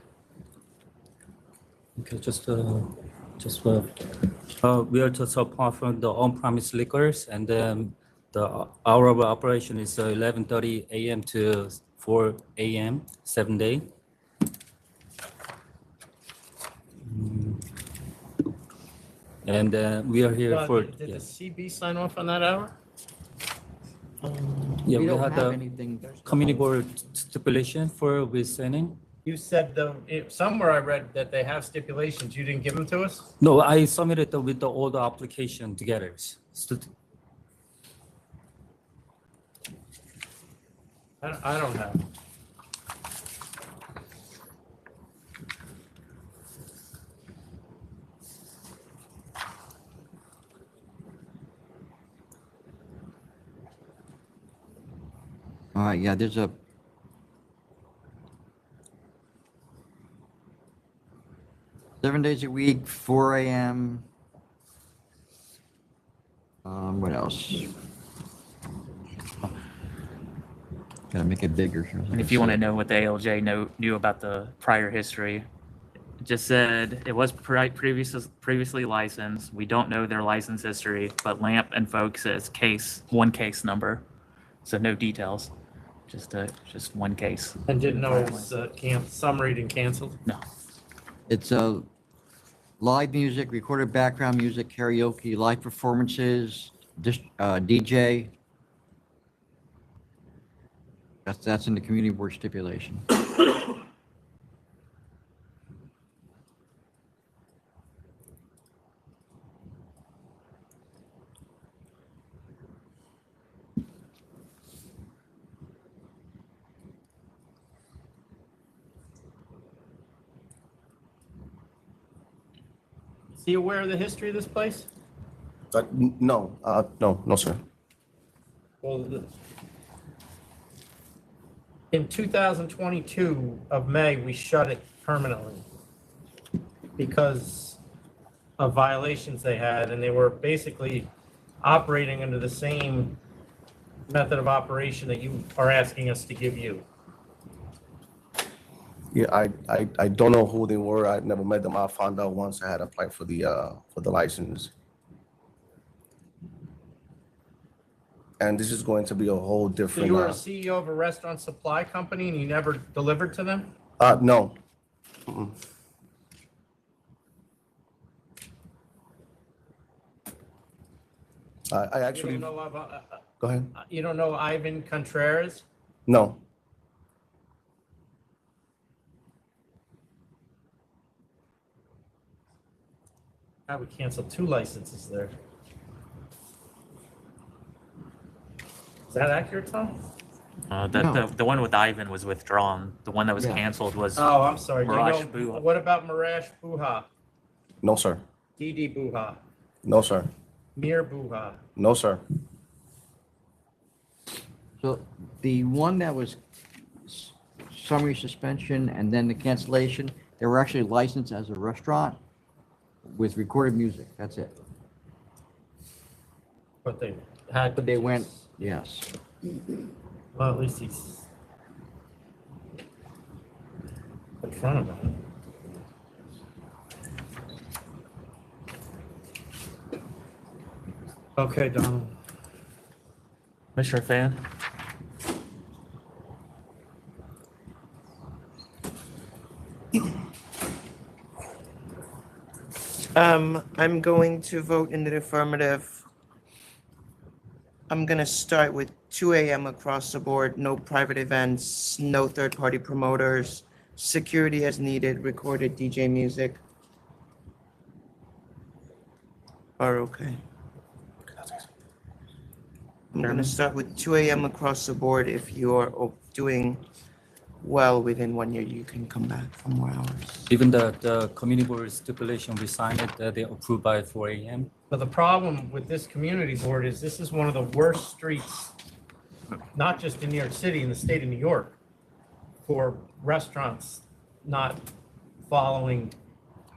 Okay, we are just apart from the on-premise liquors, and then the hour of operation is 11:30 a.m. to 4 a.m. 7 day. And we are here for. Did the CB sign off on that hour? Yeah, we don't had have the anything. community board stipulation for with signing. You said somewhere I read that they have stipulations. You didn't give them to us? No, I submitted with all the application together. I don't have. All right, yeah, there's a. Seven days a week, 4 a.m. What else? Gotta make it bigger. And if you want to know what the ALJ knew about the prior history, it just said it was previously licensed. We don't know their license history, but LAMP and folks says one case number, so no details, just one case. And didn't know it was summaried and canceled? No. It's live music, recorded background music, karaoke, live performances, DJ. That's in the community board stipulation. Is he aware of the history of this place? No, no, sir. Well, in 2022 of May, we shut it permanently because of violations they had, and they were basically operating under the same method of operation that you are asking us to give you. Yeah, I don't know who they were. I never met them. I found out once I had applied for the license. And this is going to be a whole So different. you were a CEO of a restaurant supply company and you never delivered to them? No. Mm-mm. I actually. You don't know Go ahead. You don't know Ivan Contreras? No. I would cancel 2 licenses there. Is that accurate, Tom? The one with Ivan was withdrawn. The one that was canceled was. Oh, I'm sorry. Marash You know, Buha. what about Marash Buha? No, sir. Didi Buha? No, sir. Mir Buha? No, sir. So the one that was summary suspension and then the cancellation, they were actually licensed as a restaurant with recorded music. That's it. But they had. But they went, yes. Well, at least he's in front of him. Okay, Donald. Commissioner Fan? I'm going to vote in the affirmative. I'm gonna start with 2 a.m. across the board, no private events, no third-party promoters, security as needed, recorded DJ music. Are okay. I'm gonna start with 2 a.m. across the board. If you are doing well within 1 year, you can come back for more hours. Even the community board stipulation, we signed it, they approved by 4 a.m. But the problem with this community board is this is one of the worst streets, not just in New York City, in the state of New York, for restaurants not following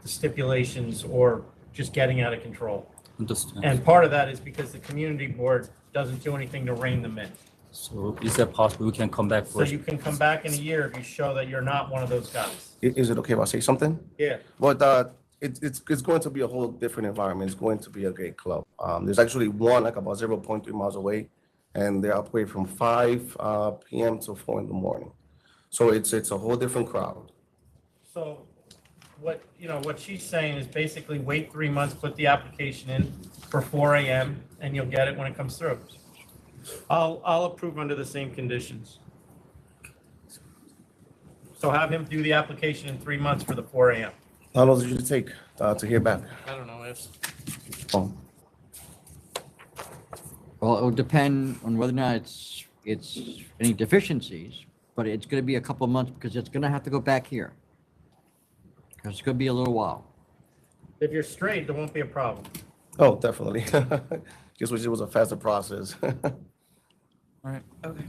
the stipulations or just getting out of control. Understand. And part of that is because the community board doesn't do anything to rein them in. So is that possible we can come back So for? you can come back in a year if you show that you're not one of those guys. Is it okay if I say something? Yeah. But it's going to be a whole different environment. It's going to be a great club. There's actually one like about 0.3 miles away, and they operate from 5 p.m. to 4 in the morning. So it's a whole different crowd. So what she's saying is basically wait 3 months, put the application in for 4 a.m. and you'll get it when it comes through. I'll approve under the same conditions. So have him do the application in 3 months for the 4 a.m. How long does it take to hear back? I don't know if. Oh. Well, it would depend on whether or not it's any deficiencies, but it's gonna be a couple of months because it's gonna have to go back here. Because it's gonna be a little while. If you're straight, there won't be a problem. Oh, definitely. Just wish it was a faster process. All right. Okay.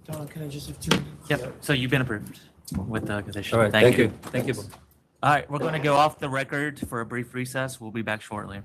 Don, can I just have 2 minutes? Yep, so you've been approved with the condition. All right, thank you. Thank you. All right, we're going to go off the record for a brief recess. We'll be back shortly.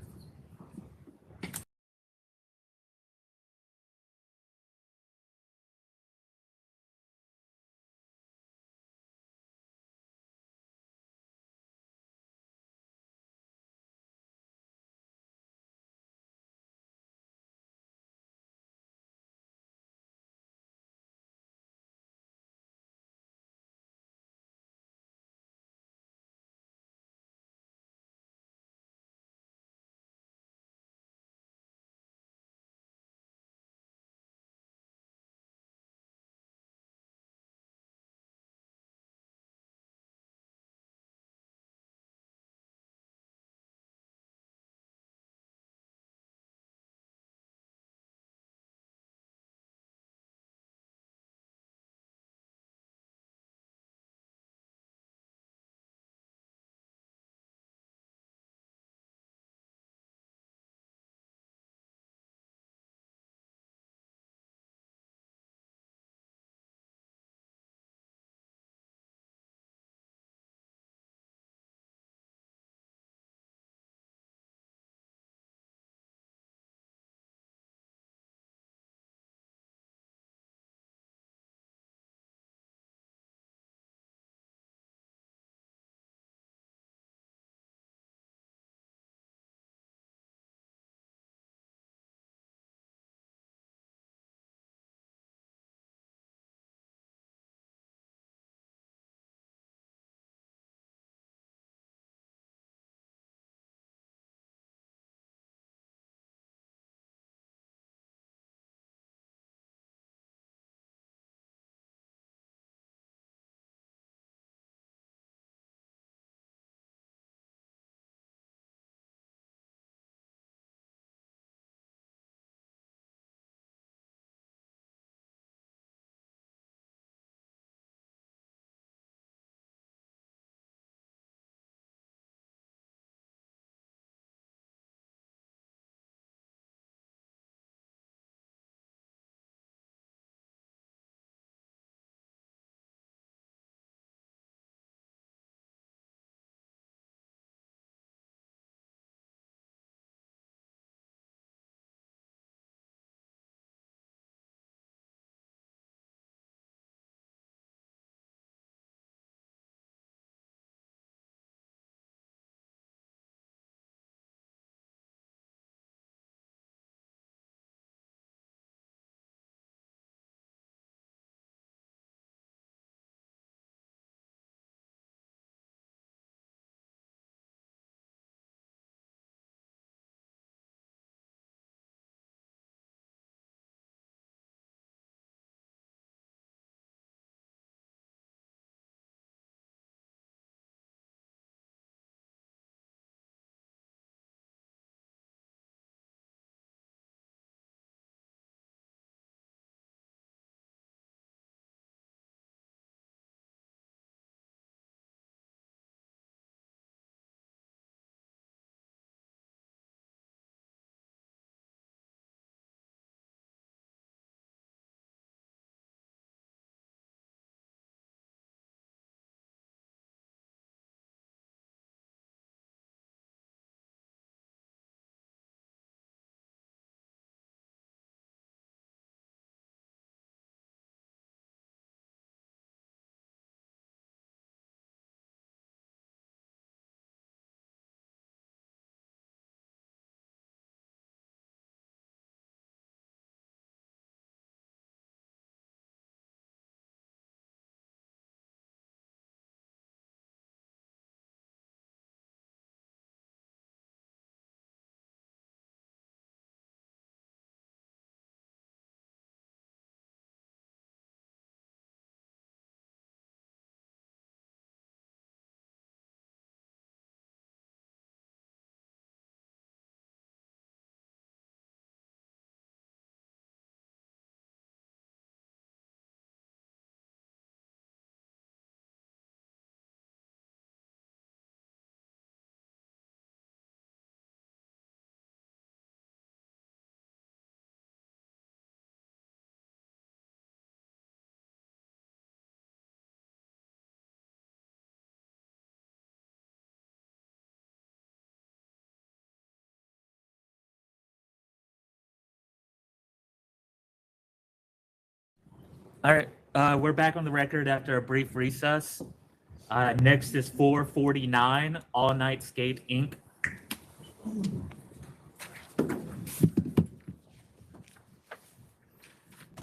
All right, we're back on the record after a brief recess. Next is 449 All Night Skate Inc.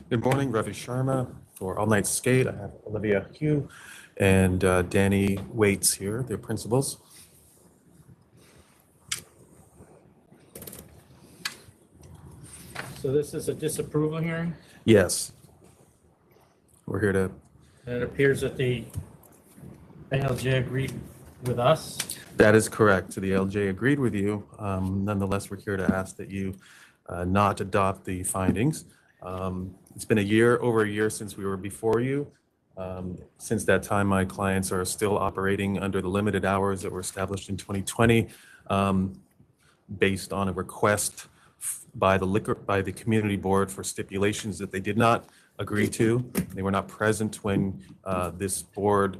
Good morning, Ravi Sharma for All Night Skate. I have Olivia Hugh and Danny Waits here, their principals. So this is a disapproval hearing? Yes. We're here to, And it appears that the ALJ agreed with us. that is correct. So the LJ agreed with you. Nonetheless, we're here to ask that you not adopt the findings. It's been over a year since we were before you. Since that time, my clients are still operating under the limited hours that were established in 2020, based on a request by the community board for stipulations that they did not agree to. They were not present when this board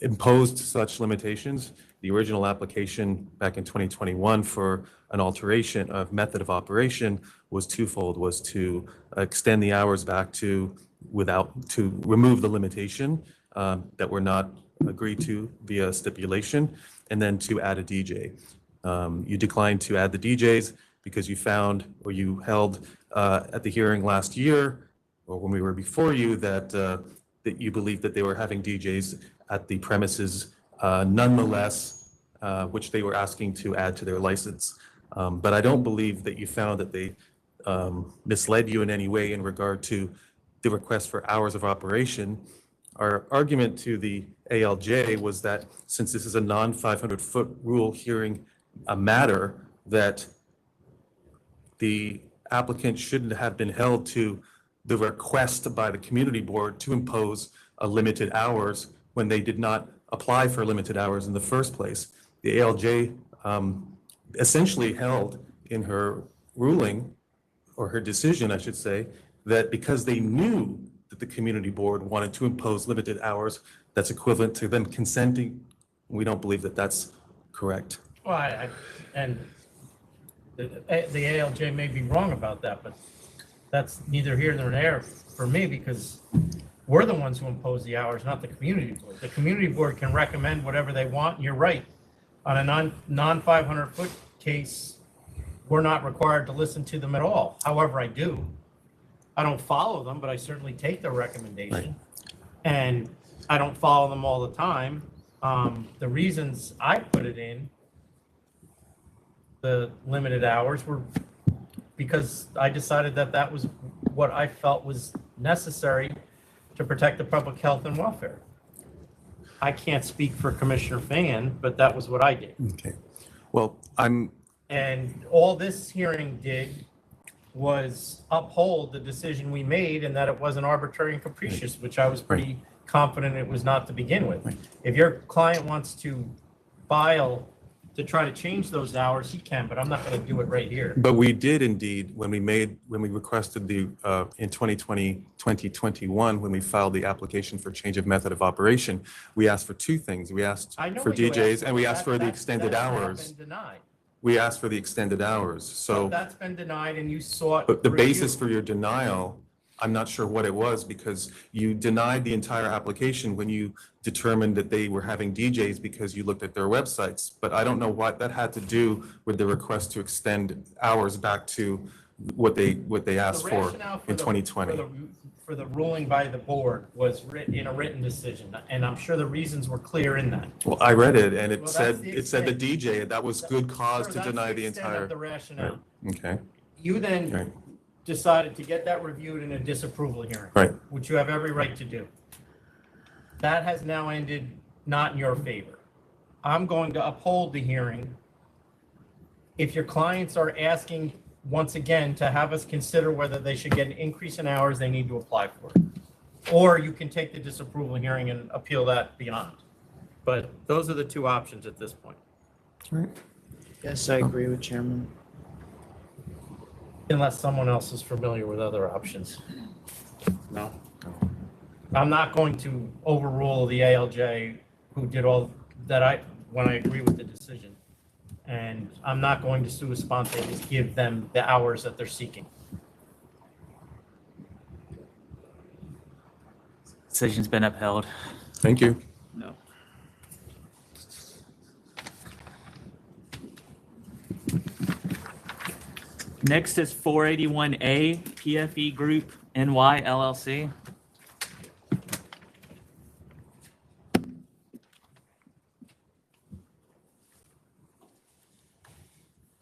imposed such limitations. The original application back in 2021 for an alteration of method of operation was twofold, was to extend the hours back to remove the limitation that were not agreed to via stipulation, and then to add a DJ. You declined to add the DJs because you found, or you held at the hearing last year, or when we were before you, that you believed that they were having DJs at the premises nonetheless, which they were asking to add to their license. But I don't believe that you found that they misled you in any way in regard to the request for hours of operation. Our argument to the ALJ was that since this is a non-500-foot rule hearing a matter, that the applicant shouldn't have been held to the request by the community board to impose a limited hours when they did not apply for limited hours in the first place. The ALJ essentially held in her ruling, or her decision, I should say, that because they knew that the community board wanted to impose limited hours, that's equivalent to them consenting. We don't believe that that's correct. Well, and the ALJ may be wrong about that, but that's neither here nor there for me, because we're the ones who impose the hours, not the community board. The community board can recommend whatever they want, and you're right. On a non-500-foot case, we're not required to listen to them at all. However, I do. I don't follow them, but I certainly take their recommendation. Right. And I don't follow them all the time. The reasons I put it in, the limited hours, were because I decided that that was what I felt was necessary to protect the public health and welfare. I can't speak for Commissioner Fan, but that was what I did. Okay. Well, And all this hearing did was uphold the decision we made, and that it wasn't arbitrary and capricious, which I was pretty confident it was not to begin with. If your client wants to file to try to change those hours, he can, but I'm not going to do it right here. But we did indeed, when we requested the, in 2021, when we filed the application for change of method of operation, we asked for two things. We asked for DJs and we asked for the extended hours. We asked for the extended hours, so. But that's been denied, and you sought. But the basis for your denial, I'm not sure what it was, because you denied the entire application when you determined that they were having DJs because you looked at their websites. But I don't know what that had to do with the request to extend hours back to what they asked for in 2020. For the ruling by the board was written in a written decision, and I'm sure the reasons were clear in that. Well, I read it, and it said the DJ, that was good cause to deny the entire. The rationale. Right. Okay. You then decided to get that reviewed in a disapproval hearing, which you have every right to do. That has now ended not in your favor. I'm going to uphold the hearing. If your clients are asking once again to have us consider whether they should get an increase in hours, they need to apply for it. Or you can take the disapproval hearing and appeal that beyond. But those are the two options at this point. Right. Yes, I agree with Chairman. Unless someone else is familiar with other options. No. I'm not going to overrule the ALJ who did all that when I agree with the decision. And I'm not going to sua sponte just give them the hours that they're seeking. Decision's been upheld. Thank you. No. Next is 481A PFE Group NY LLC.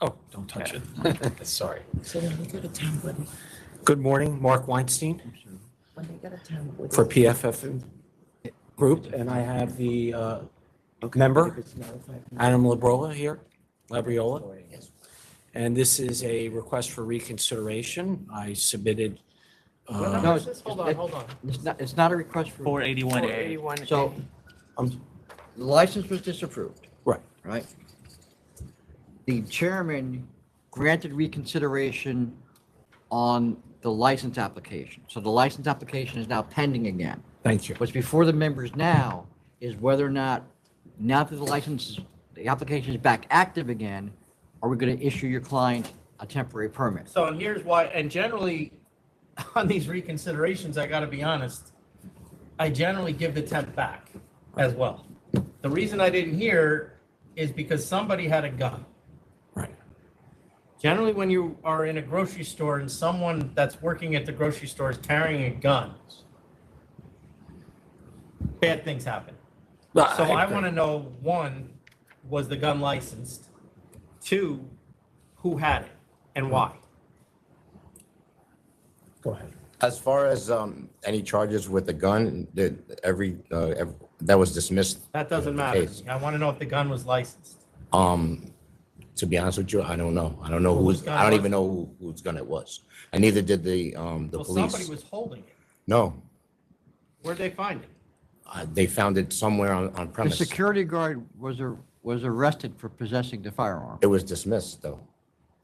Oh, don't touch it. Sorry. So when they go to town, when Good morning, Mark Weinstein they go to town. for PFF Group, and I have the member, Adam Labriola here, Labriola. And this is a request for reconsideration. I submitted. No, Hold on. It's not a request for. 481A. So, the license was disapproved. Right. Right? The chairman granted reconsideration on the license application. So the license application is now pending again. Thank you. What's before the members now is whether or not, now that the application is back active again, are we going to issue your client a temporary permit? So and here's why, and generally, on these reconsiderations, I gotta be honest, I generally give the temp back as well. The reason I didn't hear is because somebody had a gun. Right. Generally, when you are in a grocery store and someone that's working at the grocery store is carrying a gun, bad things happen. So I agree. wanna know, one, was the gun licensed? Two, who had it and why? Go ahead. As far as any charges with the gun, that that was dismissed. That doesn't the matter. case. I wanna know if the gun was licensed. To be honest with you, I don't know. I don't know Whose gun I don't was even know whose gun it was. And neither did the Well, police. somebody was holding it. No, Where'd they find it? they found it somewhere on The premise. security guard was arrested for possessing the firearm. It was dismissed though.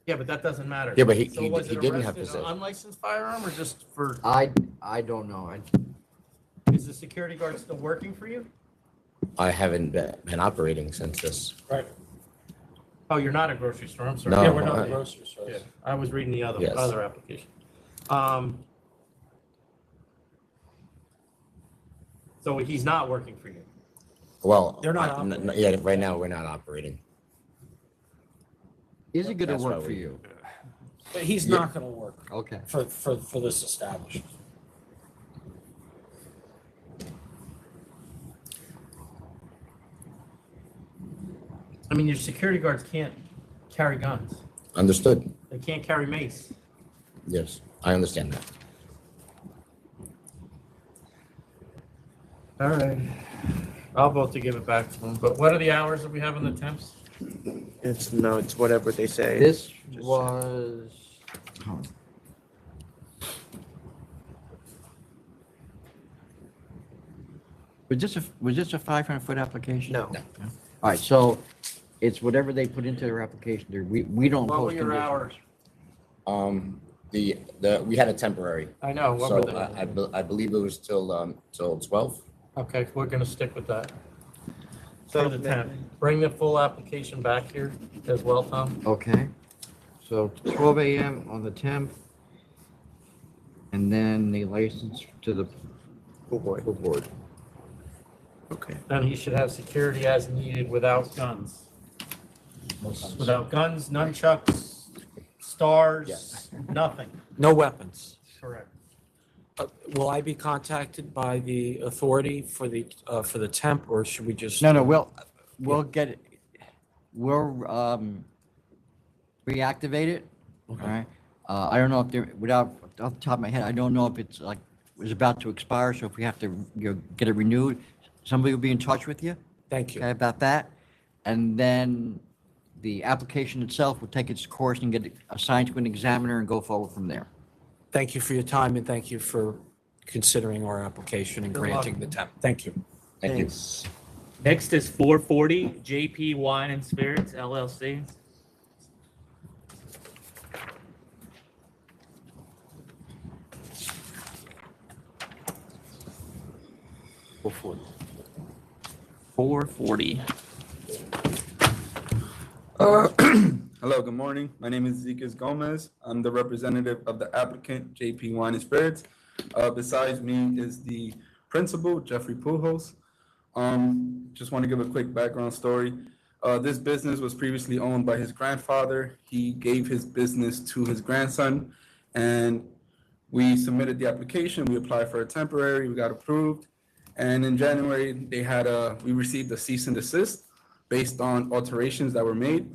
Yeah, but that doesn't matter. Yeah, but he- So he- was he it didn't have arrested possession. an unlicensed firearm or just for, I don't know. is the security guard still working for you? I haven't been operating since this. Right. Oh, you're not a grocery store, I'm sorry. No, Yeah, we're not a I- grocery store. Yeah, I was reading the Yes. other application. So he's not working for you? Well, They're not yeah, right now we're not operating. Is it gonna That's why work for we- you? But he's Yeah. not gonna work. Okay. For this establishment. I mean, your security guards can't carry guns. Understood. They can't carry mace. Yes, I understand that. All right. I'll vote to give it back to them, but what are the hours that we have on the temps? It's whatever they say. This was. Was this a 500-foot application? No. All right, so it's whatever they put into their application. We don't What were post your conditions. hours? We had a temporary. I know, what So were they? I believe it was till 12. Okay, we're gonna stick with that. For the temp. Bring the full application back here as well, Tom. Okay, so 12 a.m. on the 10th. And then the license to the Full board. full board. Okay. Then he should have security as needed without guns. Without guns, nunchucks, stars, nothing. No weapons. Correct. Will I be contacted by the authority for the temp, or should we just? No, we'll get it. We'll reactivate it. All right. I don't know if they're, without, off the top of my head, I don't know if it's like, was about to expire, so if we have to, get it renewed, somebody will be in touch with you. Thank you. Okay, about that. And then the application itself will take its course and get assigned to an examiner and go forward from there. Thank you for your time, and thank you for considering our application and Good granting luck. the temp. Thank you. Thank you. Next is 440 JP Wine and Spirits LLC. $440. Hello, good morning. My name is Ezekiel Gomez. I'm the representative of the applicant, JP Wine and Spirits. Besides me is the principal, Jeffrey Pujols. Just want to give a quick background story. This business was previously owned by his grandfather. He gave his business to his grandson, and we submitted the application. We applied for a temporary, we got approved. And in January, we received a cease and desist based on alterations that were made.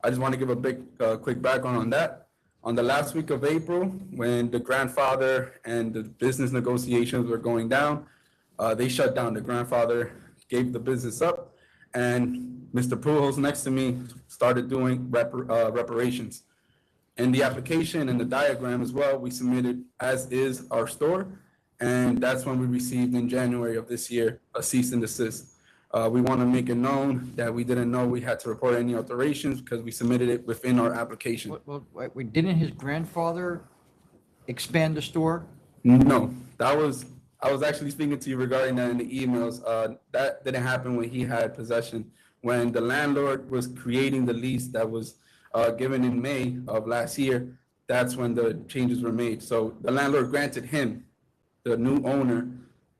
I just want to give a quick background on that. On the last week of April, when the grandfather and the business negotiations were going down, they shut down. The grandfather gave the business up, and Mr. Pujols next to me started doing reparations. In the application and the diagram as well, we submitted as is our store, and that's when we received in January of this year a cease and desist. We want to make it known that we didn't know we had to report any alterations because we submitted it within our application. Well, wait, didn't his grandfather expand the store? No, I was actually speaking to you regarding that in the emails. That didn't happen when he had possession. When the landlord was creating the lease that was given in May of last year, that's when the changes were made. So the landlord granted him, the new owner,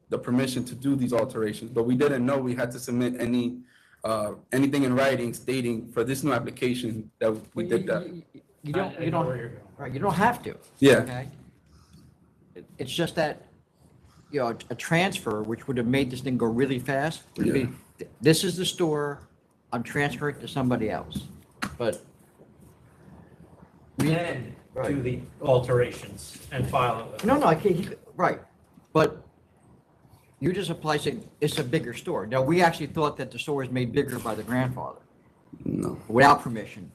the permission to do these alterations, but we didn't know we had to submit anything in writing stating for this new application that we did that. You don't have to. Yeah. Okay? It's just that, you know, a transfer, which would have made this thing go really fast, would be, this is the store, I'm transferring it to somebody else. But Then do the alterations and file it with. no, I can't, right, but you just apply saying it's a bigger store. Now, we actually thought that the store was made bigger by the grandfather. No. Without permission.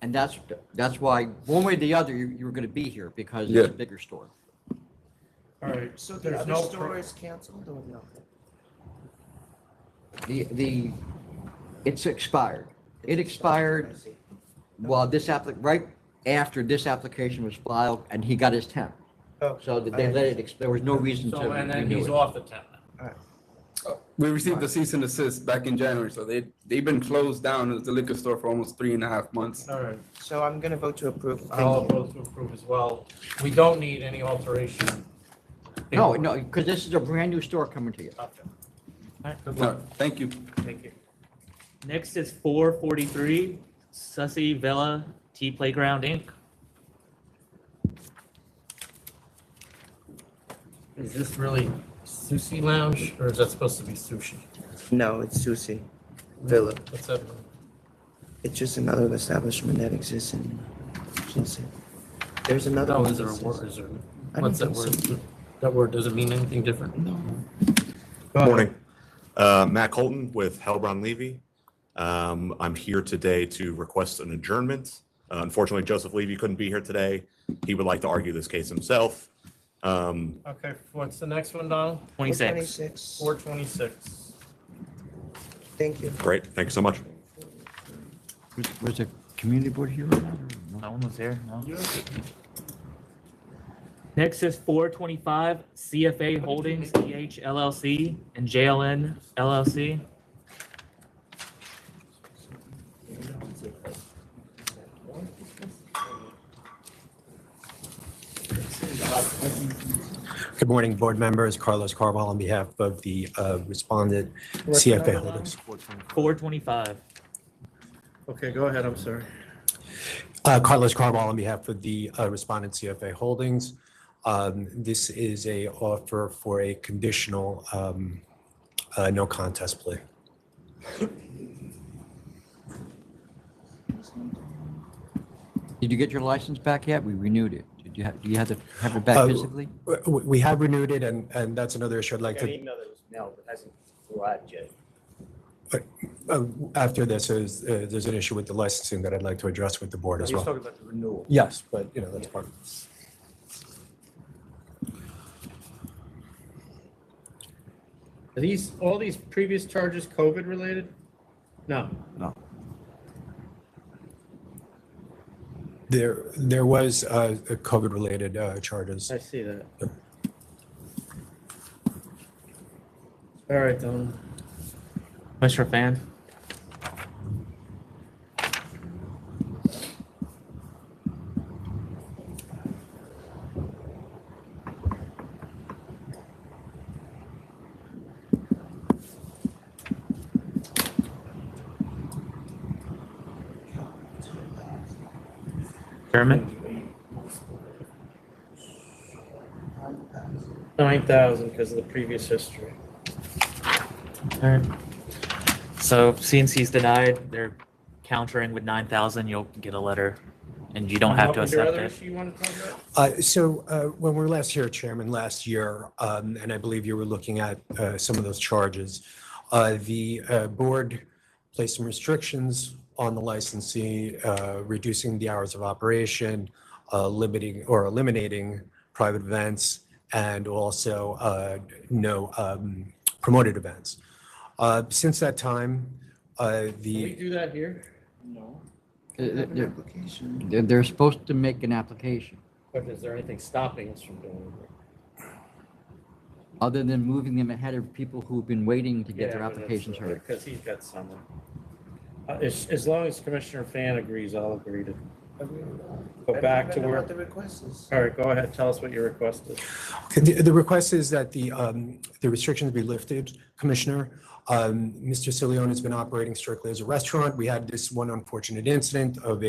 And that's why, one way or the other, you were gonna be here, because it's a bigger store. All right, So the there's other no. store is canceled or no? It's expired. It expired while right after this application was filed, and he got his temp. Oh, So they let it, there was no reason to So, and then renew he's it. off the temp. We received the cease and desist back in January, so they've been closed down as the liquor store for almost 3.5 months. All right, So I'm gonna vote to approve. Thank I'll you. vote to approve as well. We don't need any alteration. No, because this is a brand new store coming to you. Okay. All right, good No, luck. thank you. Thank you. Next is 443 SUSI Villa Playground Inc. Is this really sushi lounge, or is that supposed to be sushi? No, it's Susi Villa. What's that? It's just another establishment that exists in Chelsea. There's another. No, one is there a that word, says- is there, I what's that don't word? think That word doesn't mean anything different? No. Morning. Matt Colton with Hellbron Levy. I'm here today to request an adjournment. Unfortunately, Joseph Levy couldn't be here today. He would like to argue this case himself. Okay, what's the next one, Donald? 26. 426. Thank you. Great, thank you so much. Was the community board here? No one was there, no. Next is 425 CFA Holdings EH LLC and JLN LLC. Good morning, board members. Carlos Carval on behalf of the respondent CFA Holdings. 425. Okay, go ahead, I'm sorry. Carlos Carval on behalf of the respondent CFA Holdings. This is a offer for a conditional no contest plea. Did you get your license back yet? We renewed it. Do you have to have it back physically? We have renewed it, and that's another issue I'd like to. email that was mailed, but hasn't arrived yet. After this, there's an issue with the licensing that I'd like to address with the board as He's well. talking about the renewal. Yes, but that's part of it. Are all these previous charges COVID related? No. No. There was COVID-related charges. I see that. All right, Donald. Mr. Fan. Chairman? 9,000 because of the previous history. All right. So since he's denied, they're countering with 9,000. You'll get a letter, and you don't have to Is there accept other it. issue you want to talk about? When we were last here, Chairman, last year, and I believe you were looking at some of those charges, the board placed some restrictions on the licensee, reducing the hours of operation, limiting or eliminating private events, and also no promoted events. Since that time, Can we do that here? No. They're supposed to make an application, But is there anything stopping us from doing it? other than moving them ahead of people who've been waiting to get their applications heard. Because he's got someone. As long as Commissioner Fan agrees, I'll agree to go back to where. What the request is. All right, go ahead. Tell us what your request is. Okay, the request is that the restrictions be lifted, Commissioner. Mr. Cilione has been operating strictly as a restaurant. We had this one unfortunate incident of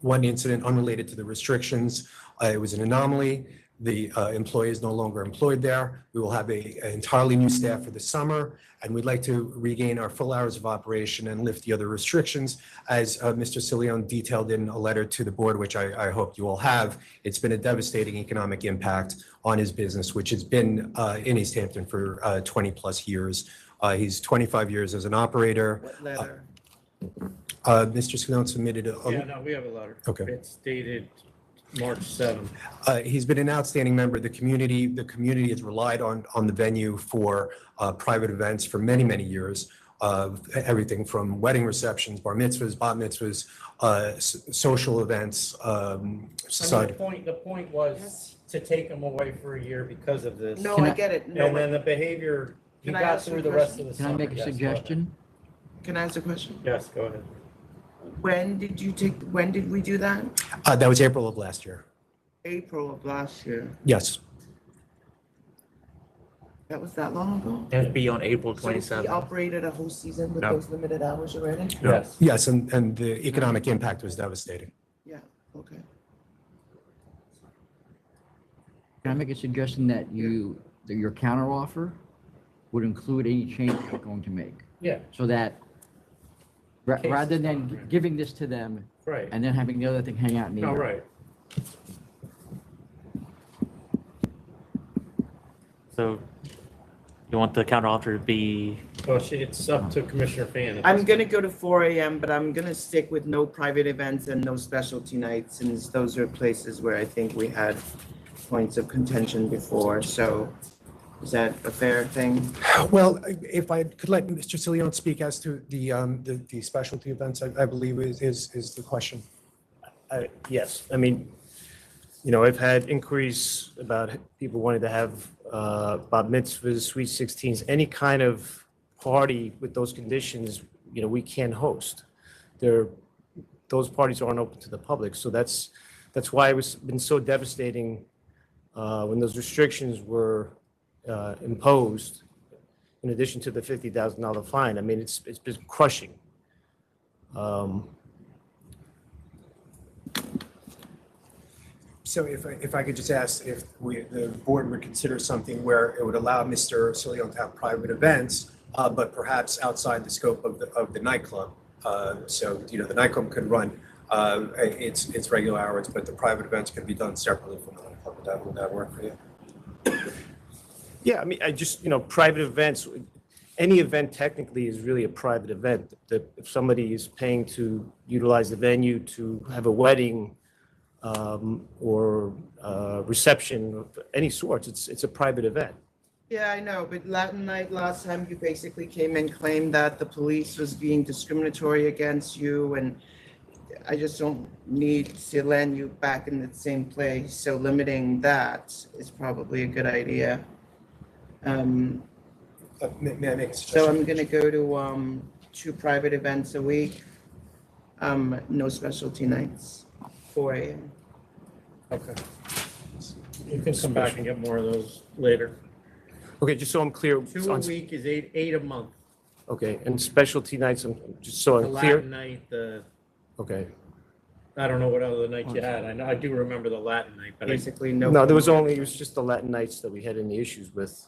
one incident unrelated to the restrictions. It was an anomaly. The employee is no longer employed there. We will have an entirely new staff for the summer, and we'd like to regain our full hours of operation and lift the other restrictions. As Mr. Cilione detailed in a letter to the board, which I hope you all have, it's been a devastating economic impact on his business, which has been in East Hampton for 20 plus years. He's 25 years as an operator. What letter? Mr. Cilione submitted Yeah, no, we have a letter. Okay. It's dated March 7th. He's been an outstanding member of the community. The community has relied on the venue for private events for many, many years. Everything from wedding receptions, bar mitzvahs, bat mitzvahs, social events, society. The point was to take them away for a year because of this. No, I get it. No, And then the behavior, you Can I got ask you through a the rest of the question? summer. Can I make a Yes, go suggestion? Can I ask a question? ahead. Yes, go ahead. When did we do that? That was April of last year. April of last year. Yes. That was that long ago? It'd be on April So we 27th. operated a whole season with No. those limited hours already? Yes. Yes, and the economic impact was devastating. Yeah, okay. Can I make a suggestion that your counteroffer would include any change you're going to make? Yeah. So that Case rather is than not giving this to them Right. and then having the other thing hang out in the No, air. right. So you want the counteroffer to be, Well, it's up to Commissioner Fan. I'm gonna go to 4 AM, but I'm gonna stick with no private events and no specialty nights, since those are places where I think we had points of contention before, so is that a fair thing? Well, if I could let Mr. Cilione speak as to the specialty events, I believe is the question. Yes, I mean, I've had inquiries about people wanting to have bat mitzvahs, sweet 16s, any kind of party with those conditions, we can't host. Those parties aren't open to the public, so that's why it's been so devastating when those restrictions were imposed, in addition to the $50,000 fine. I mean, it's been crushing. So if I could just ask if the board would consider something where it would allow Mr. Cilione to have private events, but perhaps outside the scope of the nightclub. So, the nightclub could run its regular hours, but the private events could be done separately from the nightclub. Would that work for you? Yeah, I mean, private events, any event technically is really a private event. That if somebody is paying to utilize the venue to have a wedding or reception of any sorts, it's a private event. Yeah, I know, but Latin night last time you basically came and claimed that the police was being discriminatory against you, and I just don't need to land you back in the same place, so limiting that is probably a good idea. May I make a suggestion? So I'm gonna go to 2 private events a week, no specialty nights, 4 AM. Okay. You can come back and get more of those later. Okay, just so I'm clear. 2 a week is eight a month. Okay, and specialty nights, just so The I'm clear. Latin night, the Okay. I don't know what other night you had. I do remember the Latin night, but Basically, no. No, it was just the Latin nights that we had any issues with.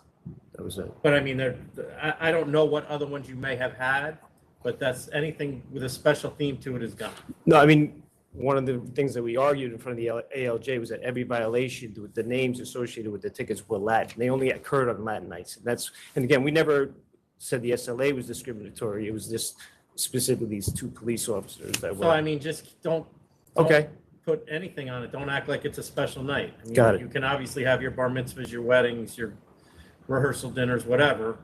That was it. But I mean, I don't know what other ones you may have had, but that's anything with a special theme to it is gone. No, I mean, one of the things that we argued in front of the ALJ was that every violation, the names associated with the tickets were Latin. They only occurred on Latin nights. And again, we never said the SLA was discriminatory. It was just specifically these two police officers that were. So I mean, just don't Okay. put anything on it. Don't act like it's a special night. I mean, Got it. You can obviously have your bar mitzvahs, your weddings, your rehearsal dinners, whatever,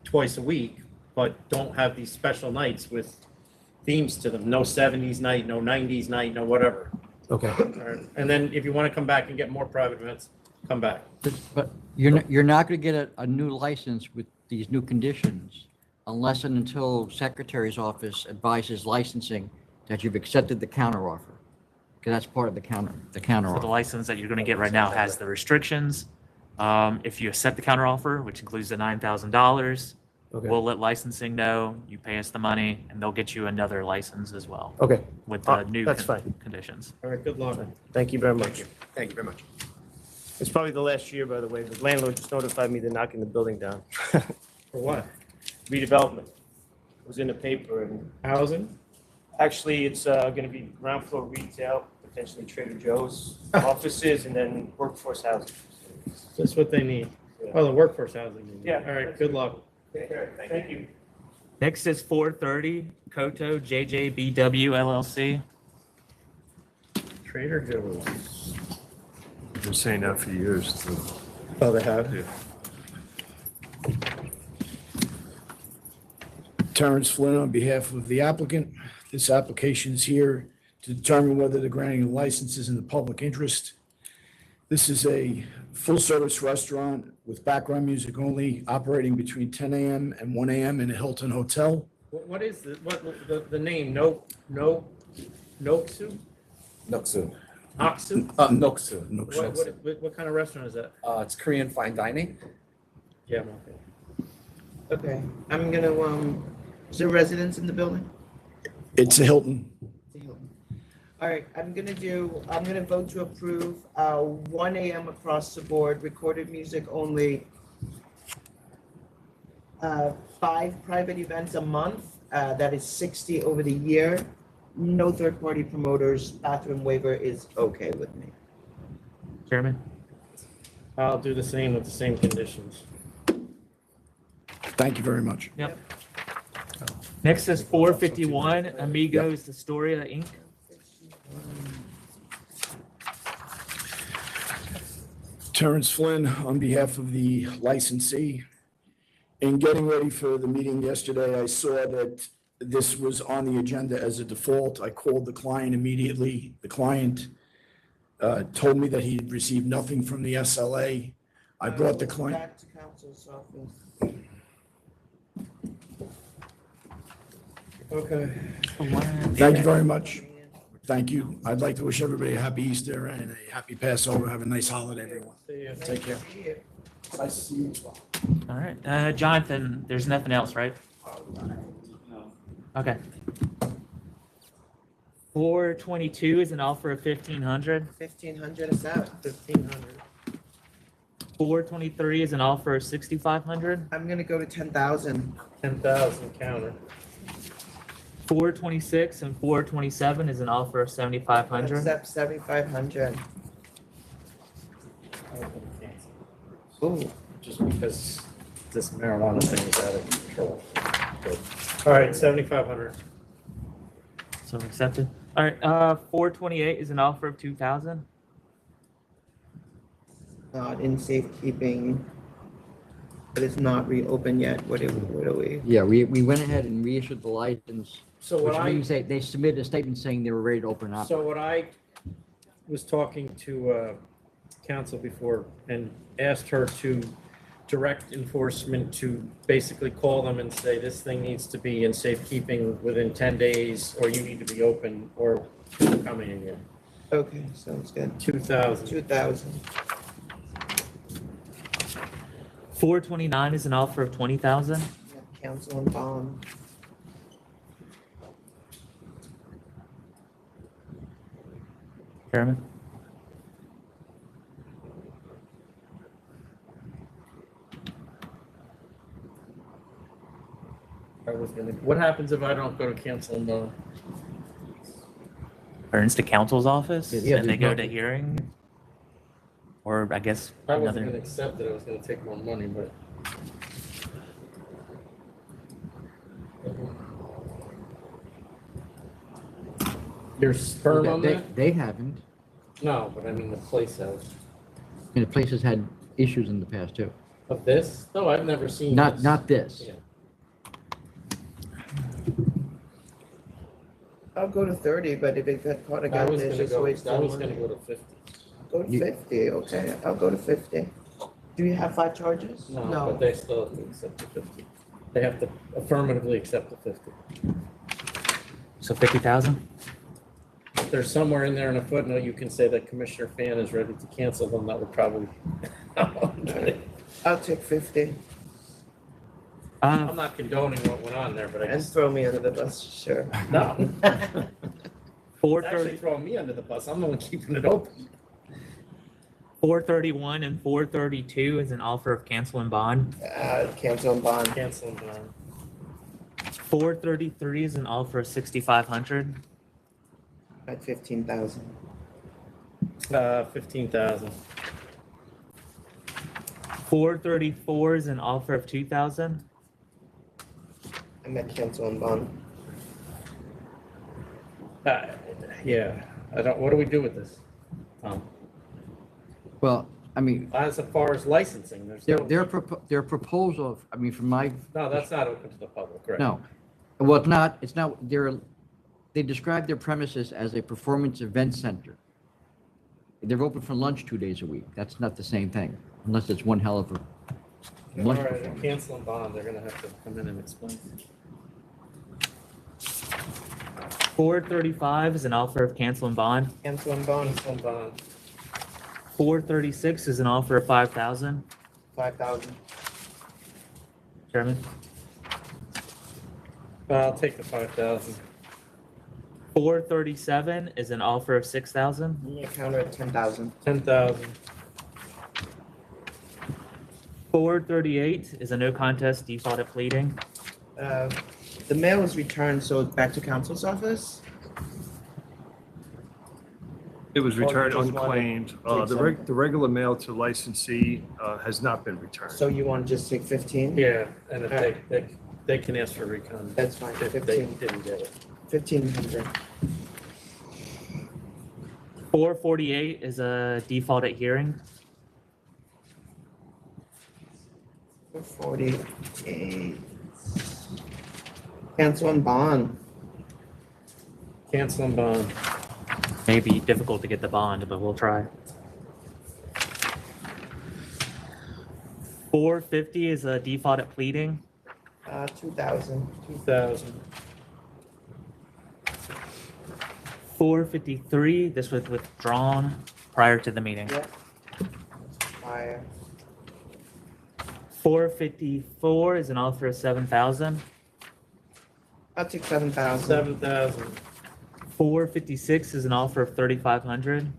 twice a week, but don't have these special nights with themes to them. No 70s night, no 90s night, no whatever. Okay. All right. And then if you want to come back and get more private events, come back. But you're not going to get a new license with these new conditions unless and until Secretary's office advises licensing that you've accepted the counteroffer, because that's part of the counter So the offer. license that you're going to get right now has the restrictions. If you accept the counteroffer, which includes the $9,000, Okay. we'll let licensing know, you pay us the money, and they'll get you another license as well. Okay. With the new That's fine. conditions. All right, good luck. Thank you very much. Thank you very much. It's probably the last year, by the way. The landlord just notified me they're knocking the building down. For what? Redevelopment. It was in the paper and Housing? actually it's going to be ground floor retail, potentially Trader Joe's, offices, and then workforce housing. That's what they need. Oh, the workforce housing. you need. Yeah. All right, good luck. Thank you. Next is 430 KOTO JJBW LLC. Trader Joe's. Been saying that for years, too. Oh, they have? Yeah. Terrence Flynn on behalf of the applicant. This application is here to determine whether the granting of license is in the public interest. This is a full-service restaurant with background music only, operating between 10 a.m. and 1 a.m. in a Hilton hotel. What is the name? Noksu? Noksu. Aksu? Noksu. What kind of restaurant is that? It's Korean fine dining. Yeah, I'm okay. Okay, I'm gonna, is there residents in the building? It's a Hilton. All right, I'm gonna vote to approve, 1 a.m. across the board, recorded music only. 5 private events a month, that is 60 over the year. No third-party promoters, bathroom waiver is okay with me. Chairman? I'll do the same with the same conditions. Thank you very much. Yep. Next is 451 Amigos Astoria Inc. Terrence Flynn on behalf of the licensee. In getting ready for the meeting yesterday, I saw that this was on the agenda as a default. I called the client immediately. The client told me that he had received nothing from the SLA. I brought the client. Back to counsel's office. Okay. Thank you very much. Thank you. I'd like to wish everybody a happy Easter and a happy Passover. Have a nice holiday, everyone. Take care. Nice to see you as well. All right, Jonathan, there's nothing else, right? Okay. 422 is an offer of 1,500. 1,500 is that? 1,500. 423 is an offer of 6,500. I'm gonna go to 10,000. 10,000 counter. 426 and 427 is an offer of 7,500. Accept 7,500. Ooh. Just because this marijuana thing is out of control. Good. All right, 7,500. So accepted. All right, 428 is an offer of 2,000. Not in safekeeping, but it's not reopened yet. What do we? Yeah, we went ahead and reissued the license, So what which means they submitted a statement saying they were ready to open up. So what I was talking to council before and asked her to direct enforcement to basically call them and say, this thing needs to be in safekeeping within 10 days, or you need to be open, or they're coming in here. Okay, sounds good. 2,000. 2,000. 429 is an offer of 20,000. Council and bond. Chairman? What happens if I don't go to cancel and bond? Turns to counsel's office Yeah, and they there's go no- to hearing? Or I guess I wasn't another, gonna accept it, I was gonna take more money, but. There's sperm on that? They haven't. No, but I mean the place has. And the place has had issues in the past too. Of this? No, I've never seen Not, this. not this. Yeah. I'll go to 30, but if it got caught I again, was it's gonna just go, waste I of was money. gonna go to 50. Go to 50, okay, I'll go to 50. Do you have 5 charges? No, but they still have to accept the 50. They have to affirmatively accept the 50. so 50,000? If there's somewhere in there in a footnote, you can say that Commissioner Fan is ready to cancel them, that would probably. I'll take 50. I'm not condoning what went on there, but I And just, throw me under the bus, sure. no. It's 430, actually throwing me under the bus, I'm the one keeping it open. 431 and 432 is an offer of cancel and bond. Cancel and bond. Cancel and bond. 433 is an offer of 6,500. At 15,000. 15,000. 434 is an offer of 2,000. I'm at cancel and bond. Yeah, I don't, what do we do with this? Well, I mean, As far as licensing, there's no. their proposal, I mean, from my, No, that's not open to the public, right? no. Well, it's not, they describe their premises as a performance event center. They're open for lunch 2 days a week. That's not the same thing, unless it's one hell of a All lunch right, performance. cancel and bond, they're gonna have to come in and explain. 435 is an offer of cancel and bond. Cancel and bond. Cancel and bond. 436 is an offer of 5,000. 5,000. Chairman? I'll take the 5,000. 437 is an offer of 6,000. I'm gonna counter at 10,000. 10,000. 438 is a no contest default at pleading. The mail was returned, so it's back to counsel's office. It was Or you returned just wanna unclaimed. take The regular mail to licensee has not been returned. So you want to just take 15? Yeah, and if they can ask for recon. That's fine, If they 15. didn't get it. 1,500. 448 is a default at hearing. 48. Cancel and bond. Cancel and bond. May be difficult to get the bond, but we'll try. 450 is a default at pleading. 2,000. 2,000. 453, this was withdrawn prior to the meeting. Yep. Fire. 454 is an offer of 7,000. I'll take 7,000. 7,000. 456 is an offer of 3,500.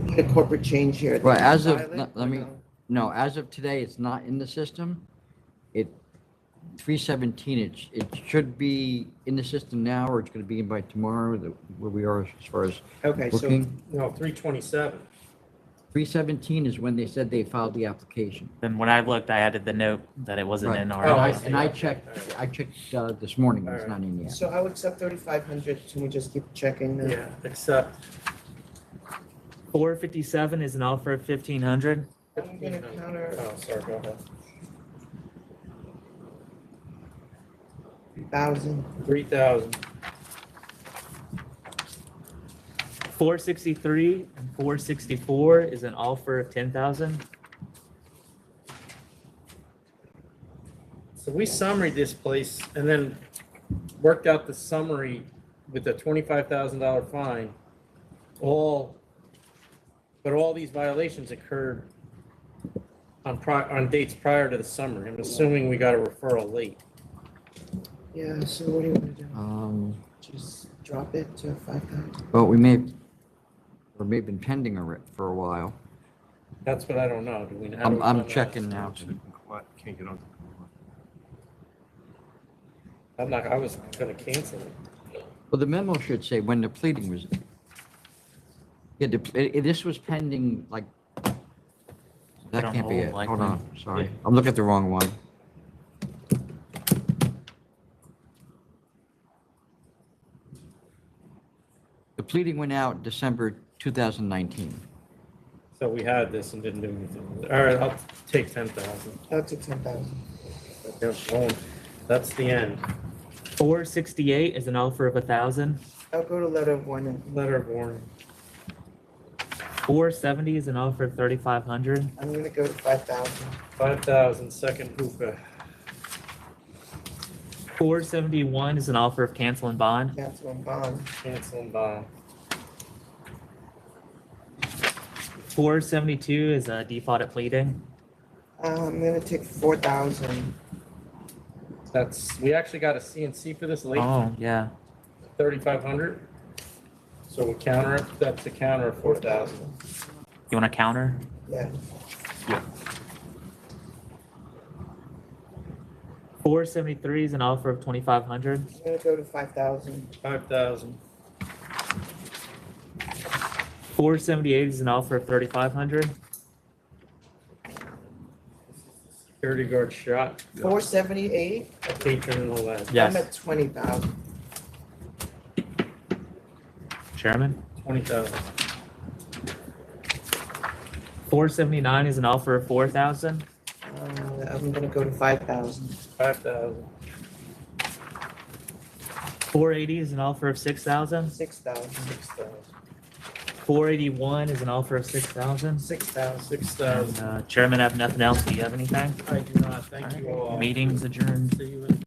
Need a corporate change here. Right, as of, Silent let or me, no? no, as of today, it's not in the system. 317, it should be in the system now, or it's gonna be in by tomorrow, where we are as far as Okay, so booking. No, 327. 317 is when they said they filed the application. Then when I looked, I added the note that it wasn't Right. in Oh, our. I see. And I checked this morning, it's Alright. not in yet. so I'll accept 3,500. Can we just keep checking? Yeah, except. 457 is an offer of 1,500. I'm gonna counter Oh, sorry, go ahead. 3,000. 3,000. 463 and 464 is an offer of 10,000. So we summaried this place and then worked out the summary with a $25,000 fine. But all these violations occurred on dates prior to the summary. I'm assuming we got a referral late. Yeah, so what do you want to do? Just drop it to 5,000. Well, we may have been pending for a while. That's what I don't know. Do we? how do we I'm find that? checking now. Can't get on. I was gonna cancel it. Well, the memo should say when the pleading was. Yeah, this was pending, like, that don't can't be know, it. like Hold when- on, sorry. I'm looking at the wrong one. The pleading went out December 2019. So we had this and didn't do anything with it. All right, I'll take 10,000. Up to 10,000. That's the end. 468 is an offer of 1,000. I'll go to letter of warning. Letter of warning. 470 is an offer of 3,500. I'm gonna go to 5,000. 5,000, second hookah. 471 is an offer of cancel and bond. Cancel and bond. Cancel and bond. 472 is a default at pleading. I'm gonna take 4,000. We actually got a CNC for this late. Oh, yeah. 3,500. So we counter it. That's a counter of 4,000. You want to counter? Yeah. 473 is an offer of 2,500. I'm gonna go to 5,000. 5,000. 478 is an offer of 3,500. Security guard shot. 478. A patron and all that. Yes. I'm at 20,000. Chairman? 20,000. 479 is an offer of 4,000. I'm gonna go to 5,000. 5,000. 480 is an offer of 6,000. 6,000. 6,000. 481 is an offer of 6,000. 6,000. 6,000. Chairman, I have nothing else. Do you have anything? I do not. Thank you all. Meeting's adjourned. See you in